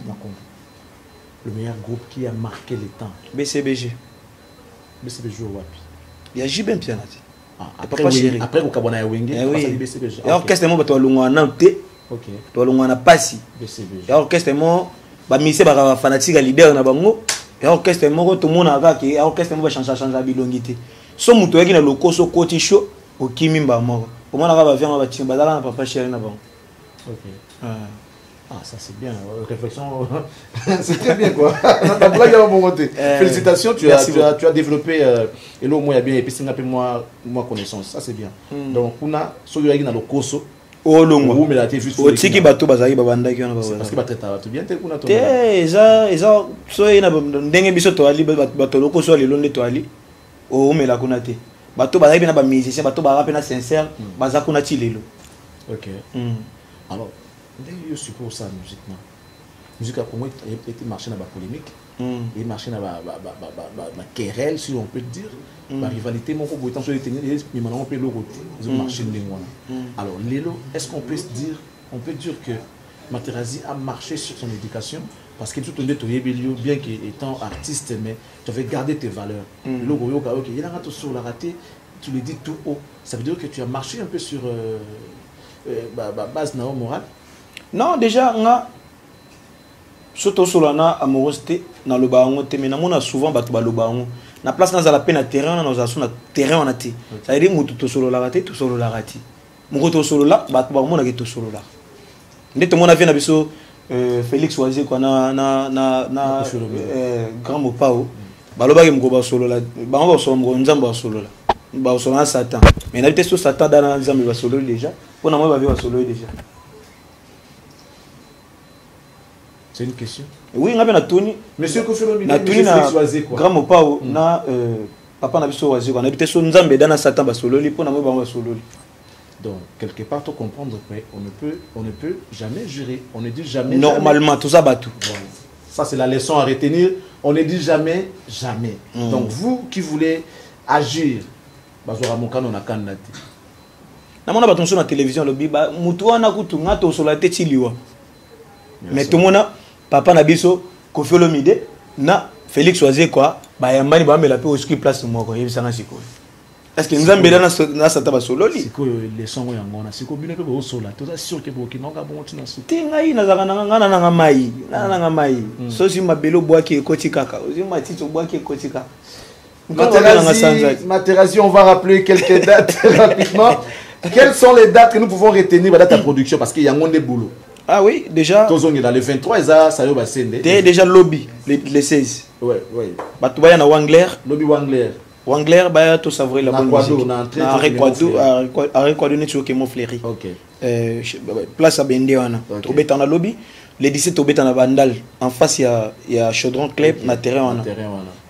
dans Congo? Le meilleur groupe qui a marqué les temps. BCBG. BCBG ou Wapi? Il y a Jibem Pianati. Après au Kabana Wenge, oui. BCBG. Et orchestre mo bato lunga na te. OK. To lunga na pasi. BCBG. Et orchestre mo ba mise ba fanatique leader na bango. Et orchestre mo to mona ka ke orchestre mo ba changer bilongité. So muto yaki na lokoso koti show o kimi mba moko. Pour moi na ba vient ba timba na papa chéri na bango. OK. Ah, ça c'est bien. Réflexion, c'est très bien quoi. Ta blague est bon côté. Félicitations, tu as développé et là moi il y a bien et puis c'est un peu moi connaissance. Ça c'est bien. Donc on a celui qui na le koso o longo. Ou mais la TV o tiki bato bazali babanda ki ona ba. Parce que ba traiter bato bien te kuna to. Eza so ina ndenge biso to ali bato loko so ali londe to ali. O mais la kuna te. Bato bazali na ba musicien bato ba rapena sincère baza kuna ti lelo. OK. Alors je suppose ça musiquement. Musique a comment été marché dans la polémique, et marché dans la querelle, si on peut dire, la rivalité, mon coup, autant sur les tenir, mais maintenant on peut le côté, ils ont marché de l'Émoine. Alors, Lélo, est-ce qu'on peut dire que Materazzi a marché sur son éducation, parce que tout le monde, bien qu'étant artiste, mais tu avais gardé tes valeurs. Le logo, ok, il a raté sur la raté, tu le dis tout haut. Ça veut dire que tu as marché un peu sur base morale. Non, déjà, surtout sur la amorosité, dans le baron, mais on a souvent battu le baron. La place dans la peine à terrain, dans la terrain on a été. Ça veut dire que tout solo la raté, tout solo la raté. Mon tout solo là, battu le baron, on a tout solo là. Dès que mon avis, on a Félix Oisé, qu'on a grand mopao. Baloba qui me solo là, on va solo là. On solo là Satan. Mais on a été sur Satan dans les amis solo déjà. On a moi va solo déjà. C'est une question. Oui, on a bien Tony. Monsieur Kofelo na Tony na grand mopao na papa na biso Oisé, on a été sur Nzambe dans Satan ba solo li, pour na moi ba solo li. Donc, quelque part, tu comprendre que on ne peut jamais jurer. On ne dit jamais. Normalement, jamais. Tout ça bat tout. Voilà. Ça, c'est la leçon à retenir. On ne dit jamais, jamais. Donc, vous qui voulez agir, mais tout le monde, papa Nabiso, Kofi Olomide, na Félix Oisé quoi, bah yambani ba me la pe au ski place moi quoi, yebisanga siko. Est-ce que nous avons bien dans cette table solo li? C'est quoi les sons où on a? C'est quoi bien que au sol là? Tout ça sûr que pour qui n'ont pas bon tu n'as su. Tingai na zaka na mai, na mai. So si mabelo bois qui koti kaka, si matito bois qui koti kaka. Materazzi, on va rappeler quelques dates rapidement. Quelles sont les dates que nous pouvons retenir dans ta production parce qu'il y a un monde de boulot. Ah oui, déjà. Dans le 23, ça y est, déjà lobby, les 16. Ouais, ouais. Batouaya na Wangler. Lobby Wangler. Wangler, bah, tout savourer la bonne musique. Na Rekwado net sur mon fléri. Ok. Place à Bendewana. Au bétana lobby. Le 17 au bétana Vandal. En face, il y a Chaudron Club, na terrain.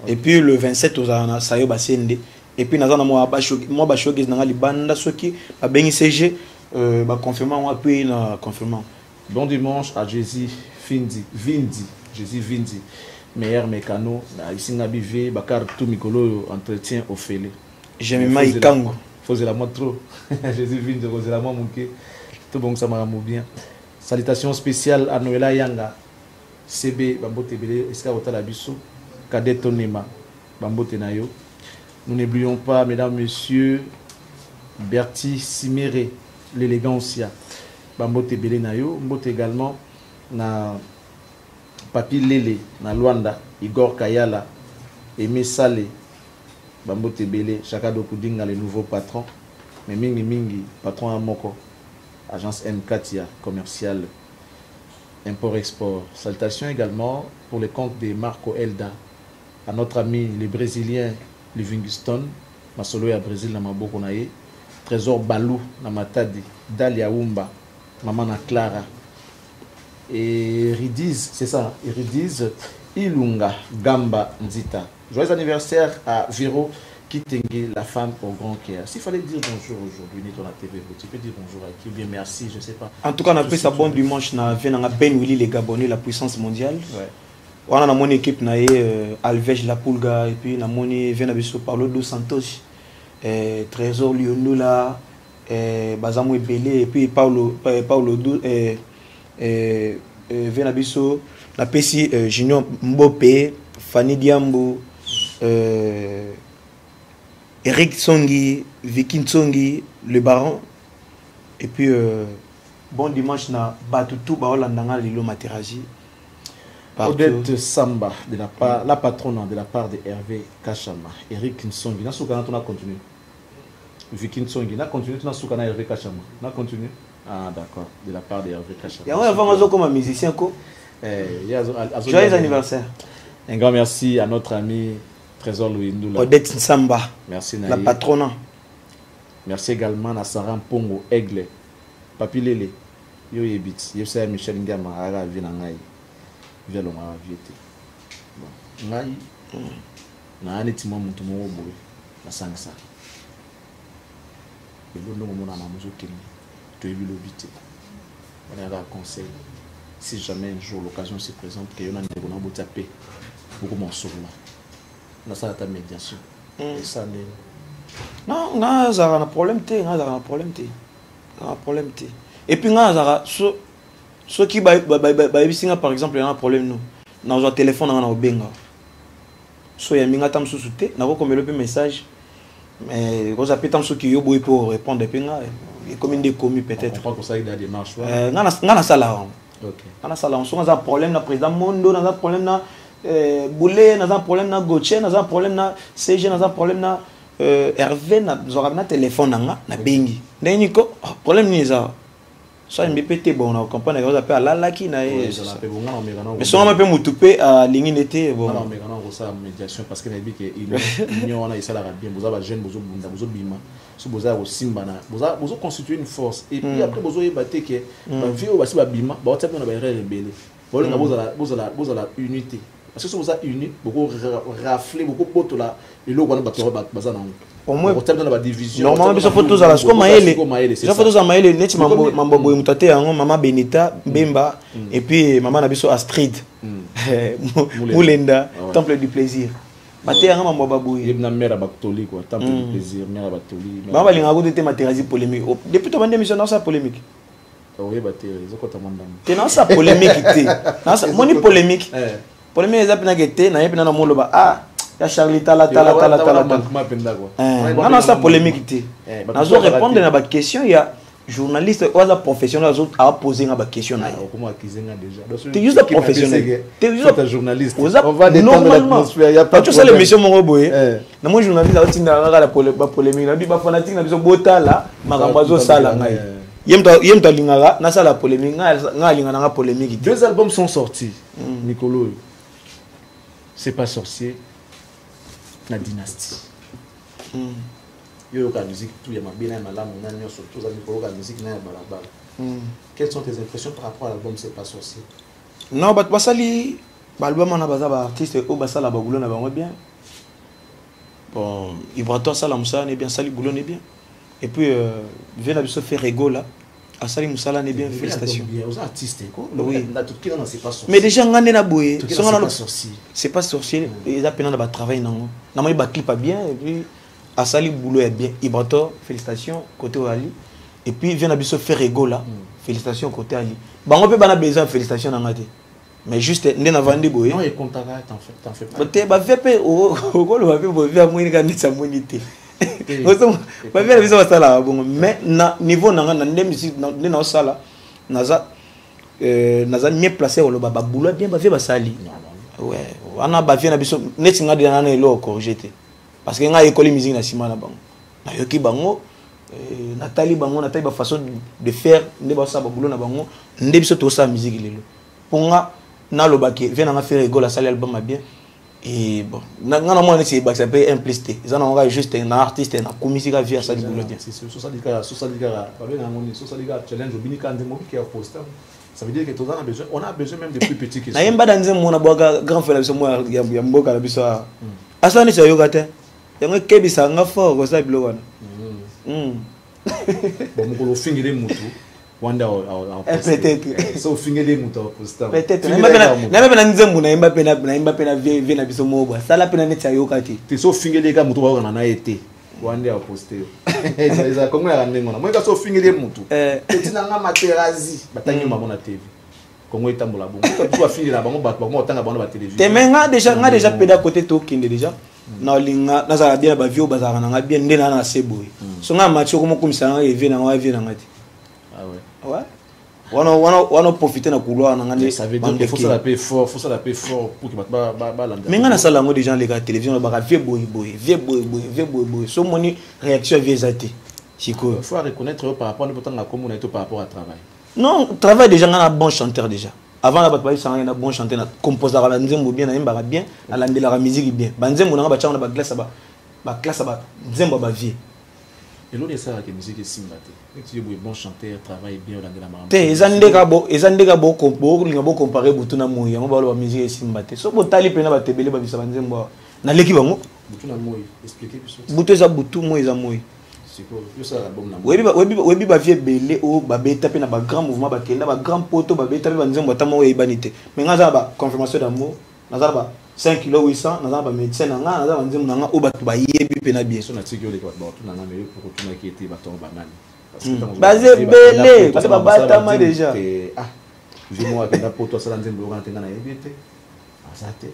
Et puis le 27, aux a Sayo Basende. Et puis, nous avons moi, Bachogis, dans les bandes, ceux qui, à Béni CG, confirmant, on appuie la confirmant. Bon dimanche à Jésus Vindi, Jésus Vindi, meilleur mécano, ici Nabivé, Bakar tout Mikolo, entretien au fêlé. J'aime ma ikango. Faisait la moi trop. Jésus Vindi, faisait la moi mouké. Tout bon, ça m'a bien. Salutations spéciales à Noëlla Yanga, CB, Bambote Bele, Eska Otalabiso, Cadet Tonema, Bambote Nayo. Nous n'oublions pas, mesdames, messieurs, Berti Siméré, l'élégancia. Bambote Bele Nayo, Mbote également, na Papi Lele, na Luanda, Igor Kayala, Aimé Salé, Bambote Bele, Chakado Kudinga, le nouveau patron, mais Mingi, patron à Moko, agence M4, commercial, import-export. Salutations également pour les comptes de Marco Elda, à notre ami les Brésiliens, Livingstone, Masolo à Brésil, na Maboko Naye, Trésor Balou, na Matadi, Dalia Wumba, Maman Clara, et Ridiz, c'est ça, Ridiz, Ilunga, Gamba, Nzita. Joyeux anniversaire à Viro Kitenge, la femme au grand cœur. S'il fallait dire bonjour aujourd'hui, dans la TV, tu peux dire bonjour à qui, bien merci, je ne sais pas. En tout cas, on a pris sa bombe dimanche, on a Ben Willy, les Gabonais, la puissance mondiale. Ouais. On a mon équipe, Alvej Lapulga, et puis on a mon équipe, Paulo Dos Santos, Trésor Lionula, Bazamou Belé, et puis Paulo Venabiso, la PC Junior Mbope, Fanny Diambo, Eric Tsongi, Vicky Tsongi, le baron. Et puis, bon dimanche, na Batutu, Baolandanga, Lilo Materazi. Odette Samba, de la part, la patronne de la part de Hervé Kachama, Eric Nsongi. N'a soukana, on a continué. Vicky Nsongi, n'a continué, on a soukana Hervé Kachama. On a continué. Ah, d'accord, de la part de Hervé Kachama. Il y a un avant comme un musicien. Joyeux anniversaire. Un grand merci à notre ami Trésor Louis Ndoula. Odette Samba. Merci la patronne. Merci également à Sarah Pongo Aigle. Papi Lele. Yo Yebit. Yo sais Michel Ngama. Ara Vinangai. Viens ma viété. Bon. Ngai. Na ane timo mutu mo boy. Na sangsa. Et le nom mon ana mozo kemi. Tu es vu le vite. On a un conseil. Si jamais un jour l'occasion se présente, que yon a une bonne tapé. Beaucoup mon sur là. On a ça ta médiation. Et ça n'est. Non, on a un problème té, on a un problème té. On a un problème té. Et puis on a ceux qui par exemple, il y a un problème nous. Dans un téléphone on a au benga. So ya minga tam sous té, na ko comme le message. Mais quand ça peut tam ceux qui yo boy pour répondre et puis comme une des commis peut-être. On croit que ça il y a des marches. On a ça là. OK. On a ça là, on a un problème na président Mondo, on a un problème na Boulé, on a un problème na Gauthier, on a un problème na CG, on a un problème na Hervé, on a un téléphone na bengi. Ndeni ko problème ni ça. Ça il me pété bon on comprend que ça appelle la qui na mais si on peut m'outuper à l'ingénieté bon non mais quand on ça médiation parce que dit que il on a ça la bien vous avez jeune vous bunda vous bima so vous avez simba na vous constituer une force et puis après vous avez batté que ba vie au basi ba bima ba tap na ba rebelle vous avez la unité parce que si vous avez uni beaucoup rafler beaucoup pote là et là on va baza na au moins dans la division normalement ça photos à la comme maele ça photos à maele net mambo boy mutate yango mama Benita Bemba et puis maman na biso Astrid Moulenda temple du plaisir maté yango mambo baboy na mère batoli quoi temple du plaisir mère batoli mama linga ko te matériel polémique depuis to bande émission dans ça polémique oui baté ezoko tamandam te dans ça polémique te dans ça moni polémique polémique ezapina gete na yepina na moloba ah ya Charlie tala on a ça polémique nazo répondre na ba question ya journaliste ou à professionnel à poser na ba question na comment accuser déjà tu juste professionnel tu juste journaliste on va détendre l'atmosphère ya pas tu sais l'émission mon boy na moi journaliste a tinda la polémique na bi ba fanatique na biso botala makambo azo sala ngai yemta lingara na sala polémique nga lingana nga polémique. Deux albums sont sortis Nicolo c'est pas sorcier la dynastie. Yo la musique tout y a ma bien malamu nani surtout ça Nicolo la musique na balabala. Quelles sont tes impressions par rapport à l'album c'est pas sorcier? Non bat basali album on a baza ba artiste au basala ba boulot na bango bien. Bon, Ibrato sala musa ne bien sali boulot ne bien. Et puis vient à se faire ego là. Asali Moussala n'est bien, félicitations. Aux artistes, oui. C'est pas sorcier. Mais déjà, on a boé. C'est pas sorcier. Ils ont peine de travailler. Non, il va clip bien. Et puis, Asali boulot est bien. Ibrato, félicitations, côté Ali. Et puis, vient à se faire ego là. Félicitations, côté Ali. Bah, on peut pas besoin de félicitations dans la tête. Mais juste, on a vendu boé. Non, il compte t'en fais pas. Mais bah, fait au gros, le va faire moins de sa monité. Mais na niveau na musique na sala naza mieux placé au baba boulot bien ba va sali ouais ana ba na biso net nga de na elo corriger parce que nga école musique na sima na bango na yoki bango Nathalie bango Nathalie ba façon de faire ne ba sa ba boulot na bango nde biso to sa musique lelo ponga na lo baki vient na faire école la salle album bien. Et bon, normalement c'est peut implicité. Ils en ont juste un artiste, un commissaire à vivre ça du boulot bien. C'est ça dit challenge au binika ndemo qui a posté. Ça veut dire que tous on a besoin même de plus petits que ça. Na yemba dans mon aboga grand frère biso moi ya mboka na biso. Asa ni sayo kate. Yango kebisa nga fort ko sa bilo wana. Bon mukolo fingire mutu. Wanda peut-être so fingele muto posta peut-être na mbe na nzembu na imba pena vie na biso moba sala pena netsa yokati te so fingele ka muto ba na ete wanda ya poster eza kongo ya ndengo na moi ka so fingele muto tina nga materazi batangi mama na TV Congo est tambola bon. Tu vas filer là, bon, on attend avant la télévision. T'es maintenant déjà pédé côté tokin déjà. Na linga na za bien ba vio bazara na bien ndena na sebo. So nga match comme ça na event na wa event na ngati. Ah ouais. Ouais. Wana profiter na couloir na ngande. Ça veut dire qu'il faut ça la paix fort, pour que ba landa. Mais nga na sala ngo des gens les gars télévision ba vie boy. So moni réaction viezati. Chiko. Il faut reconnaître par rapport à notre comme on est par rapport à travail. Non, travail déjà nga na bon chanteur déjà. Avant la bataille ça na bon chanteur na composeur la nzembo bien na imba bien, na landela la musique bien. Banzembo na ba changa ba classe ba nzembo ba vie. Et l'autre c'est que musique est simbate. Tu es bon chanteur, travaille bien dans la marque. Ezandeka bo linga bo comparer butu na moya, ngo ba lo musique est simbate. So botali pena ba tebele ba bisa banzembo. Na leki bango. Butu na moya, expliquer plus. Butu eza butu moya eza moya. Webi ba vie belé o ba beta pe na ba grand mouvement ba kenda ba grand poto ba beta pe ba nzembo tamo e banité mais ngaza ba confirmation d'amour ngaza ba 5 kg 800 ngaza ba médecin nga ngaza ba nzembo nga o ba to ba yebi pe na bien so na tiki ole ko ba to na nga mais pour tout na ki était ba to ba nani basé belé parce ba bata ma déjà ah je moi que na poto ça nzembo nga tenga na yebite asate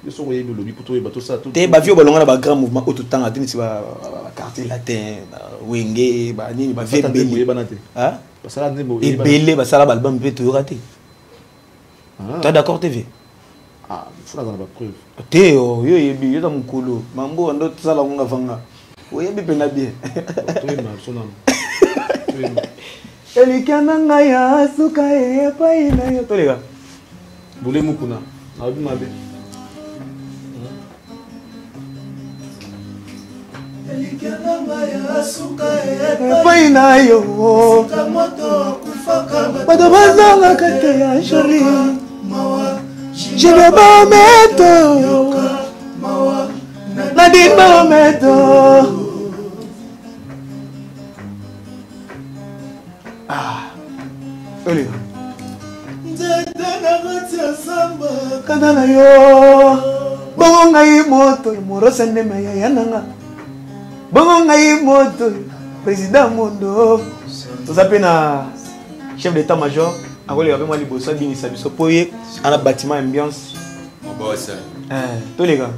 ils sont voyés le pour tout bateau ça tout te ba vio balonga na ba grand mouvement auto temps atini si ba quartier latin ba wenge ba nini ba vie belé hein ça nzembo et belé ba sala ba album pe to raté t'es d'accord TV ah il faut dans la preuve te yo yebi yo ta mukulu mambo ndo sala ngonga vanga oyebi pe na bien to ema sonam elikana ngaya suka e pa ina yo to lega bule mukuna abi mabe epai na yo bato bazongaka te ya sheri jebe baometo nadine baometo olia kanda na yo bongo ngai moto morosa ndeme ya yananga bongo ngai moto président mondo toza pe na chef d'état-major akolega pe mwa liboso abingisa biso po ye ana bâtiment ambiance tolega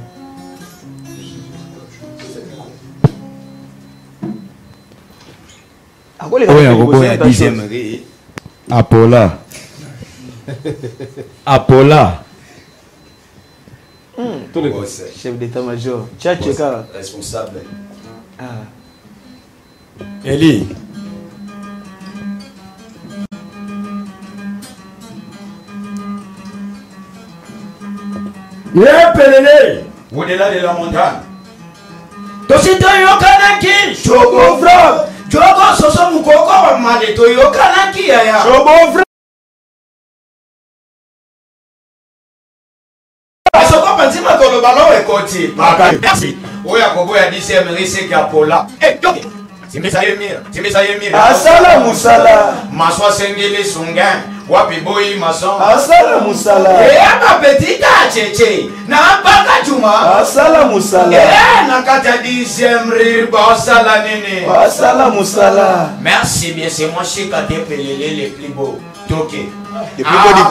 oyo akoboya 10e ri apola chef d'état-major tchacheka responsable Eli Pelele au-delà de la montagne tosito yokanaki chogo fra chogo soso mukoko wa made to yokanaki ya chogo fra asoko pantima ko balo ekoti merci oya koboya 10e risque ya pola yoke Timisa yemira asala musala maswa sengele sunga wapi boyi mason asala musala aba petita cheche na baka juma asala musala na kata 10e riba asala nini asala musala merci bien c'est moi chez Kate Pelele les plus beaux toke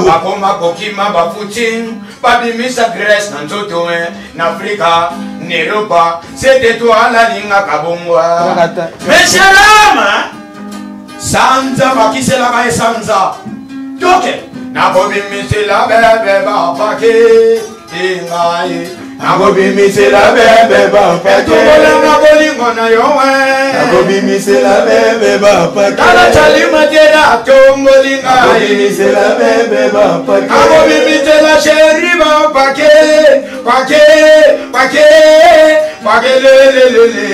bakoma kokima bafutin babimisa Grèce na nzoto na Afrika n'Europa c'était toi la linga kabongwa meshalama sanza bakisela ka sanza toke na bobimisela bebe bapake ingaye na bobimisela bebe bapake etubolanga bolingo na yowe na bobimisela bebe bapake kala chalimatera tombolinga na bobimisela bebe bapake na bobimisela sheri bapake pake lelelele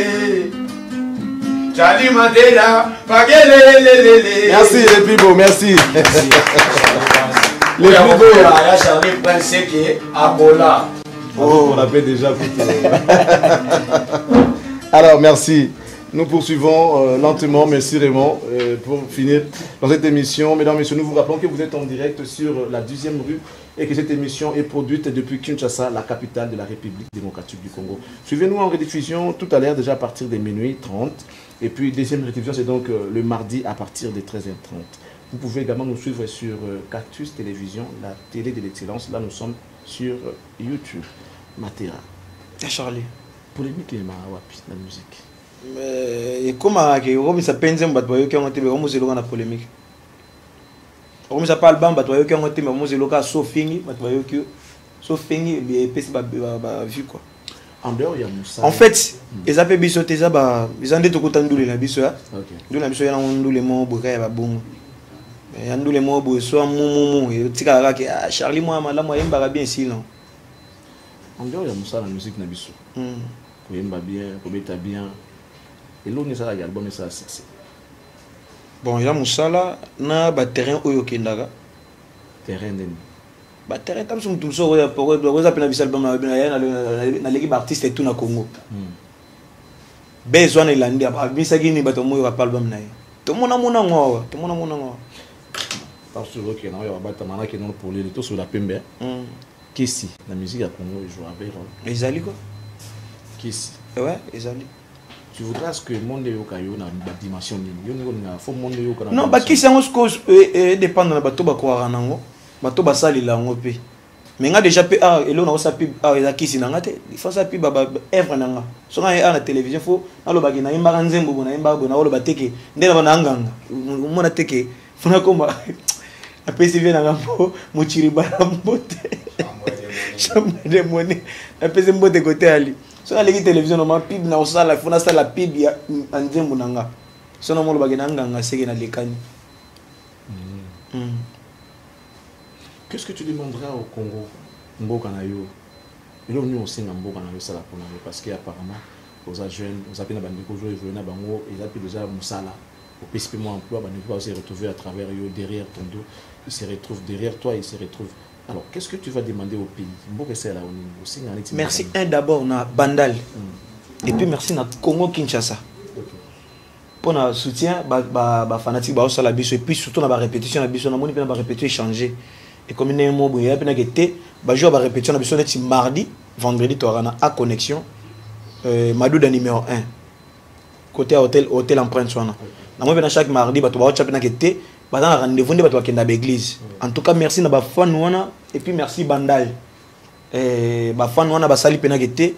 chalimatera pake lelelele. Merci les plus beaux, merci. Les plus beaux. Il y a Charlie Prince qui est à Bola. Oh, on l'appelle déjà. Alors, merci. Nous poursuivons lentement mais sûrement pour finir dans cette émission. Mesdames et messieurs, nous vous rappelons que vous êtes en direct sur la 10e rue et que cette émission est produite depuis Kinshasa, la capitale de la République démocratique du Congo. Suivez-nous en rediffusion tout à l'heure, déjà à partir de minuit 30. Et puis, deuxième rediffusion, c'est donc le mardi à partir de 13h30. Vous pouvez également nous suivre sur Cactus Télévision, la télé de l'excellence. Là, nous sommes sur YouTube. Matera. Charlie. Polémique les wapi la musique. Mais comment que ça pense en battre qui ont été vraiment c'est la polémique. Comme ça parle bamba toi qui ont été mais c'est le cas sauf fini battre qui sauf fini et puis c'est vu quoi. En dehors il y a Moussa. En fait, ils appellent biso teza ba ils ont dit tout kutandule la biso là. OK. Ndule la biso yana ndule mo boka ya babongo. Et ndule mo bo so mumu et tika ka que Charlie moi mala moi yemba bien sinon. En dehors il y a Moussa la musique na biso. Pour yemba bien, pour beta bien. Et l'on est ça la album ça succès. Bon, il y a Moussa là na ba terrain oyo kendaka. Terrain deni. Ba terrain tam sum tumso oya pour oza pena bisal album na l'équipe artiste et tout na Congo. Besoin de l'andi ba bisa gini ba to moyo pa album na ye. To mona ngo, to mona ngo. Parce que na yo ba ta mana ke non pour les tout sur la pembe. Kesi, la musique à Congo joue avec les ali quoi. Kesi. Ouais, les ali. Tu voudrais que le monde yokayo na dimension ni yo na faut monde yoka na. Non, ba kisi ngo cause dépend na bato ba kwa ranango. Bato ba sali la ngo pe. Mais nga déjà pe elo na osa pi eza kisi na ngate. Il faut ça pi ba œuvre na nga. So nga na télévision faut na lo ba ki na imba nzembo na imba go na lo ba teke. Ndela ba na nganga. Mona teke. Funa komba. Apesi vient na ngambo mochiri ba mbote. Chambre de monnaie. Apesi mbote côté ali. So na leki télévision no ma pib na osala funa sala pib ya nzembo na nga. So na mo lo ba ki na nganga seke na lekani. Qu'est-ce que tu demanderas au Congo? Mboka na yo. Et là nous aussi na mboka na yo sala pour nous parce qu'apparemment aux jeunes, aux appels na bandeko jouer na bango, ils appellent déjà musala. Au PSP mon emploi, bandeko va se retrouver à travers yo derrière ton dos, il se retrouve derrière toi, il se retrouve. Alors, qu'est-ce que tu vas demander au pays? Mboka c'est là aussi na neti. Merci d'abord na Bandal. Et puis merci na Congo Kinshasa. Pour le soutien ba fanatique ba osala biso et puis surtout na ba répétition na biso na moni pe na ba répétition changer. Et comme il y a un mot, il y a un été, je vais répéter la mission mardi, vendredi, tu auras à connexion. Madouda numéro 1. Côté hôtel empreinte soin. Chaque mardi, tu vas avoir rendez-vous à l'église. En tout cas, merci à Bafan et puis merci Bandal. Bafan Wana Basali Penagete,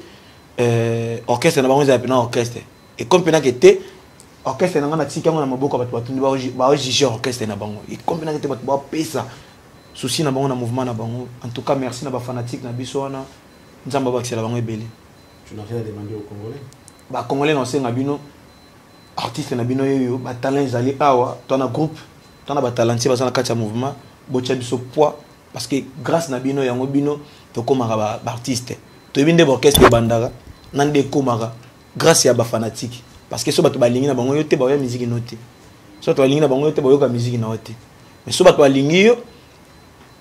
orchestre n'a orchestre. Et comme Penagete, orchestre n'a pas tika na maboko ba juger orchestre na bango. Et comme Penagete ba pesa. Souci na bango na mouvement na bango. En tout cas, merci na ba fanatique na biso wana. Nzamba ba kisela bango ebele. Tu n'as rien demandé aux Congolais? Ba Congolais non c'est na bino artiste na bino yo ba talent zali awa, ton na groupe, ton na ba talentie ba na kati ya mouvement, bocha biso poids parce que grâce na bino yango bino to komaka ba artiste. To binde ba orchestre bandara, nande komaka grâce ya ba fanatique parce que so ba to ba lingi na bango yo te ba ya musique noté. So to ba lingi na bango yo te ba yo ka musique na ote. Mais so ba to ba lingi yo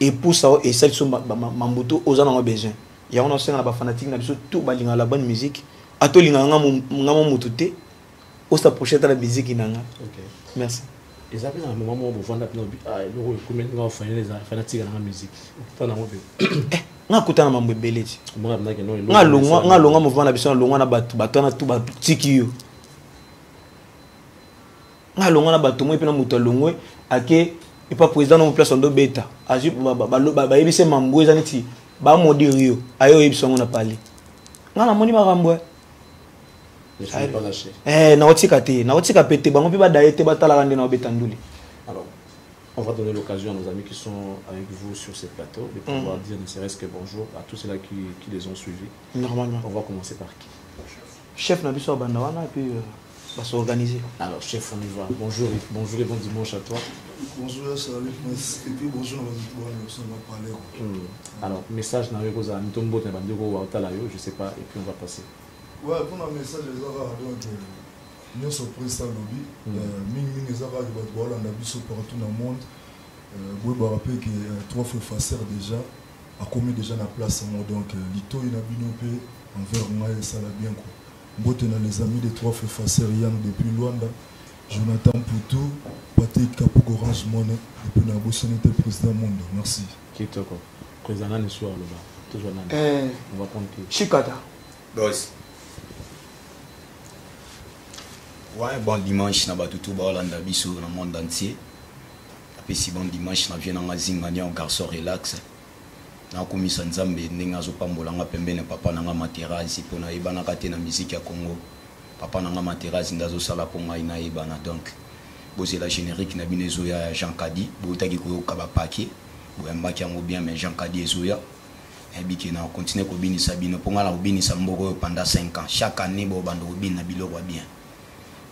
et pour ça et celle sur mambuto aux en besoin il y a on aussi na ba fanatique na biso tout ba linga la bonne musique ato linga ngamo mutute au sa prochaine la musique inanga. OK, merci. Et ça fait un moment où vous vendez le combien de faire les fanatiques na musique tant na mobe nga kutana mambo beleti nga longa mouvement na biso na longa na bato na tout ba tiki yo nga longa na bato mo pe na muto longwe ake et pas président non place en do beta azu ba yebise mambo ezaniti ba modire yo ayo yebise ngona parler ngana moni makambo je suis pas lâché na otika pété bango pe ba daete batala rande na beta nduli. Alors on va donner l'occasion à nos amis qui sont avec vous sur ce plateau de pouvoir dire ne serait-ce que bonjour à tous ceux-là qui les ont suivis. Normalement on va commencer par qui? Chef na biso bandawana et puis va s'organiser. Alors chef, on y va. Bonjour et bon dimanche à toi. Bonjour, salut, et puis bonjour, on va parler. Alors, message dans le Ntombo, je sais pas, et puis on va passer. Ouais, pour un message, les Arabes, donc, nous sommes pris à lobby. Ming les Arabes, on a vu partout dans le monde. Vous vous rappelez que 3 fois facile déjà, a commis déjà la place en mode, donc, l'ito, il a binopé, envers moi, et ça l'a bien quoi. Mbotena les amis des 3 feux faceurs Yang depuis Luanda, Jonathan Poutou, Patrick Kapoko Orange Money, depuis Nabousson était président monde. Merci. Qui est quoi? Président le soir là-bas. Toujours là. On va prendre qui? Chikata. Boss. Ouais, bon dimanche, na batutu ba Hollanda biso dans le monde entier. puis si bon dimanche na vient na zingania un garçon relax na komisa nzambe ndenge azopambola nga pembeni papa na nga Materazzi pona yebana kate na musique ya Congo papa na nga Materazzi ndazo sala po ngai na yebana donc bozé la générique na binezo ya Jean Kadi botaki ko kaba paquet boyambaki yango bien mais Jean Kadi ezoya et bien na continuer ko binisa bino po ngala binisa mboko pendant 5 ans chaque année bo bando bina biloko bien.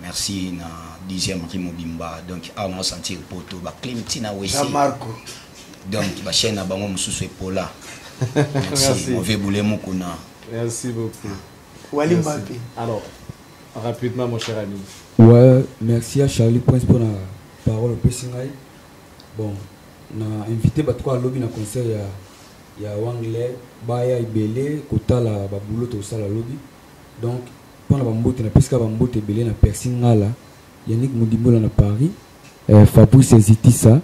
Merci na 10e Rimo Bimba donc on a sentir poto ba Climtina Wessi Marco donc ba chaîne na bango mususu epola. Merci mauvais boulet mukuna. Merci beaucoup. Wali Mbappé. Alors rapidement mon cher ami. Ouais, merci à Charlie Prince pour la parole au Pessingaï. Bon, on a invité Batko à lobby dans concert il y a Wanglais, Baya Ibele, Kota la Baboulot au sala lobby. Donc pour la Bambote na Pesca Bambote Ibele na Persingala, Yannick Moudimbola na Paris, Fabrice Zitissa,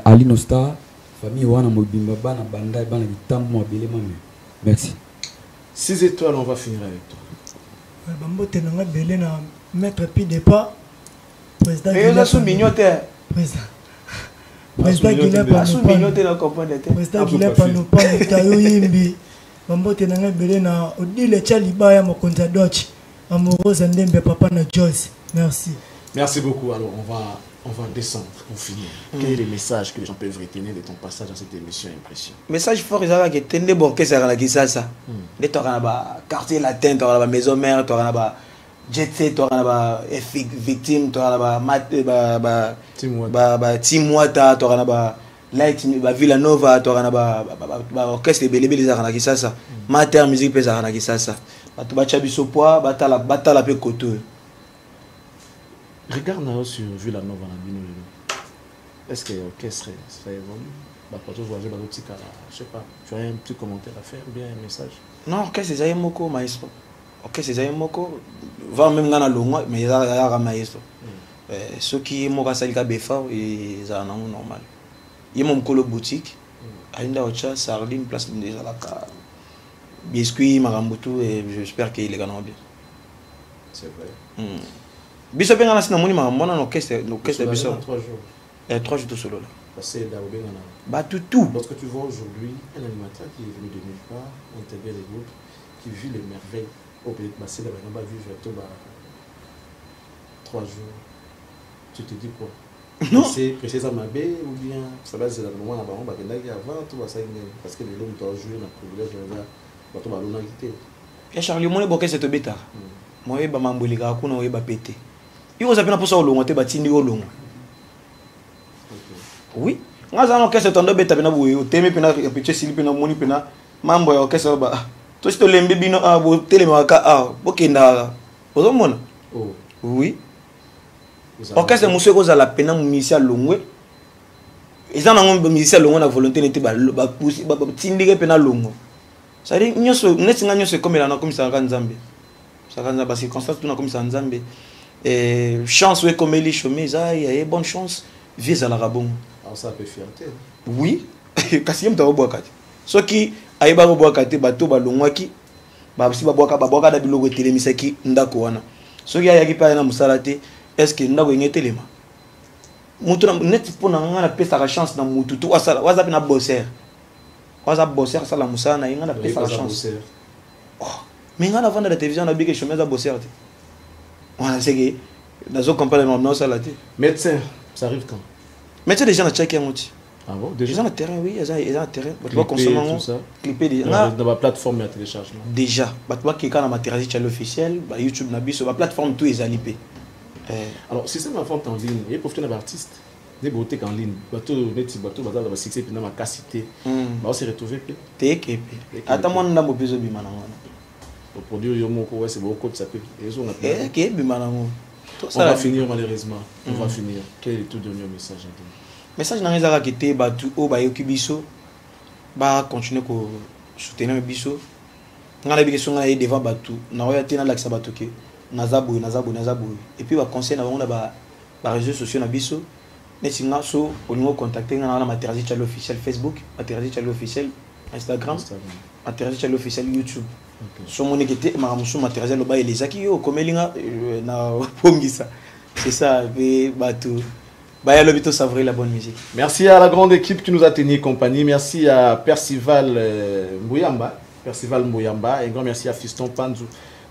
Ali Nostar, famille Wana Mobimba Bana Banda Bana Bitambo Ibele Mame. Merci. 6 étoiles, on va finir avec toi. Bambote na Ibele na Maître Pidepa, président Guinée Panopa Tayo Yimbi Bambote nanga belé na Odile Tchalibaya Mokonza Dodge amoureuse Ndembe papa na Joyce. Merci. Merci beaucoup. Alors on va descendre pour finir. Quel est le message que les gens peuvent retenir de ton passage dans cette émission Impression? Message fort ils que tende bon que ça la ça. De toi ba quartier latin, toi ba maison mère, toi ba jet set, toi ba victime, toi ba Timwata, toi ba Light ba Villanova, toi ba orchestre belé belé ça na ça. Mater musique pesa na ça. Ba tu ba chabiso poa, batala pe koto. Regarde now sur Villanova na bino. Est-ce que l'orchestre ça évolue? Bah quand tu vois je sais pas, tu as un petit commentaire à faire, bien un message? Non, orchestre c'est moko maestro. Orchestre c'est moko va même dans la longue mais il y a maestro. Ceux qui mo salika befa et ça non normal. Il mon colo boutique ainda ocha Sarline place déjà la biscuit marambutu et j'espère qu'il est gagnant bien. C'est vrai. Biso benga na sina moni mona orchestre biso 3 jours. 3 jours de solo là. Passé là au benga. Bah tout. Lorsque tu vois aujourd'hui un animateur qui est venu de nulle part, intégrer les groupes, qui vit les merveilles, au peut-être passer là on va vivre tout 3 jours. Tu te dis quoi? Non. C'est précisément ma baie ou bien ça va c'est le moment là on va gagner avant tout va ça parce que les hommes doivent jouer dans privilège là ba to ba lona quitté. Et Charlie mon boké c'est beta. Moi ba mambolika kuna we ba pété. Yo za pena posa olongo te batindi olongo. Oui. Ngaza no kese tondo beta pena bu teme pena peche sili pena moni pena mambo ya kese ba. To sito lembe bino a bo telema ka a bokenda. Ozomona? Oh. Oui. Orchestre monsieur ko za la pena musicien longwe. Ils en ont musicien longwe na volonté n'était ba poussi ba tindike pena longo. Ça dit nyoso netinga nyoso comme la na comme ça Nzambe. Ça va dans circonstances tout na comme ça Nzambe. Et chance ouais comme les chômés ça il y a bonne chance vise à la rabon. Alors ça peut fierté. Oui. Kasi mta boa kati. So ki aiba boa kati bato ba longwaki ba si ba boa da biloko telemisaki ndako wana. So ki ayaki pa na musalate est-ce que ndako ngetelema. Mutu na net pona ngana pesa la chance na mutu tu wasala wazapi na bosser. Wazapi bosser ça la musana na ngana pesa la chance. Oh, mais ngana vendre la télévision na bike chômage à bosser. On sait que dans une campagne maintenant ça l'a dit. Médecin, ça arrive quand? Médecin déjà na checker un outil. Ah bon, déjà dans le terrain oui, ils ont terrain. Tu vas consommer ça. Clipper déjà dans la plateforme de téléchargement. Déjà, tu vois que quand on a Materazzi channel officiel, bah YouTube na biso, la plateforme tout est alipé. Alors, si c'est ma forme en ligne, il y a profiter d'un artiste, des beautés en ligne, bateau net bateau bazar va succès puis dans ma capacité. Bah on s'est retrouvé puis. TKP. Attends moi ndambo bezo bimana ngana. Le produit yo moko ouais c'est beaucoup ça peut. Ils ont appelé. Eh bimana ngo. On va finir malheureusement. On va finir. Quel est tout dernier message à dire? Message na ngeza ka kete batu o ba yoki biso ba continuer ko soutenir biso. Ngala biso ngala devant batu na oya tena laksa batu ke nazabu et puis va conseiller na bango na ba réseaux sociaux na biso neti nga so olingo contacter nga na Materazzi channel officiel Facebook, Materazzi channel officiel Instagram, Materazzi channel officiel YouTube. So mon ekete maramusu Materazzi lo ba elezaki yo komelinga na pongisa. C'est ça be batu Baya Lobito savourer la bonne musique. Merci à la grande équipe qui nous a tenu compagnie. Merci à Percival Mbouyamba. Percival Mbouyamba. Un grand merci à Fiston Panzou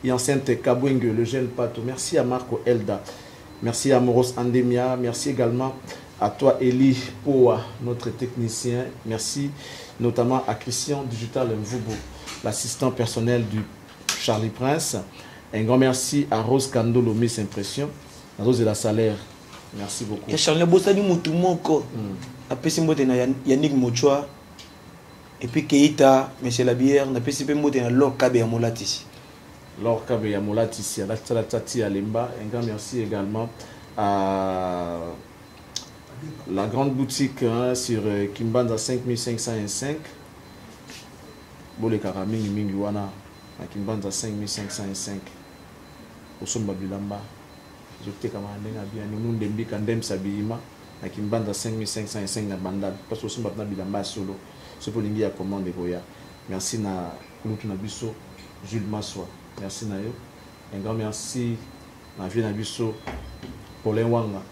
et enceinte Kabwenge, le jeune Pato. Merci à Marco Elda. Merci à Moros Andemia. Merci également à toi, Eli Poa, notre technicien. Merci notamment à Christian Digital Mvubo, l'assistant personnel du Charlie Prince. Un grand merci à Rose Kandolo, Miss Impression. Rose de la Salaire. Merci beaucoup. Et Charlie Bossani Moutoumoko. Après, c'est Yannick Mochoa. Et puis Keita, Monsieur Labière. On a fait Lord Kabe Yamolatis. Lord Kabe Yamolatis, à la Tati Alemba. Un grand merci également à la grande boutique sur Kimbanza 5505. Bole Karaming Mingiwana. À Kimbanza 5505. Au Somba Bilamba. Je te commande bien nous dembi kandem sabima na Kimbanza 5505 na bandal parce que Somba Bilamba solo. C'est pour l'ingi à commande Goya. Merci na Kulutu na biso Jules Maswa. Merci na yo. Un grand merci na vie na biso Paulin Wanga.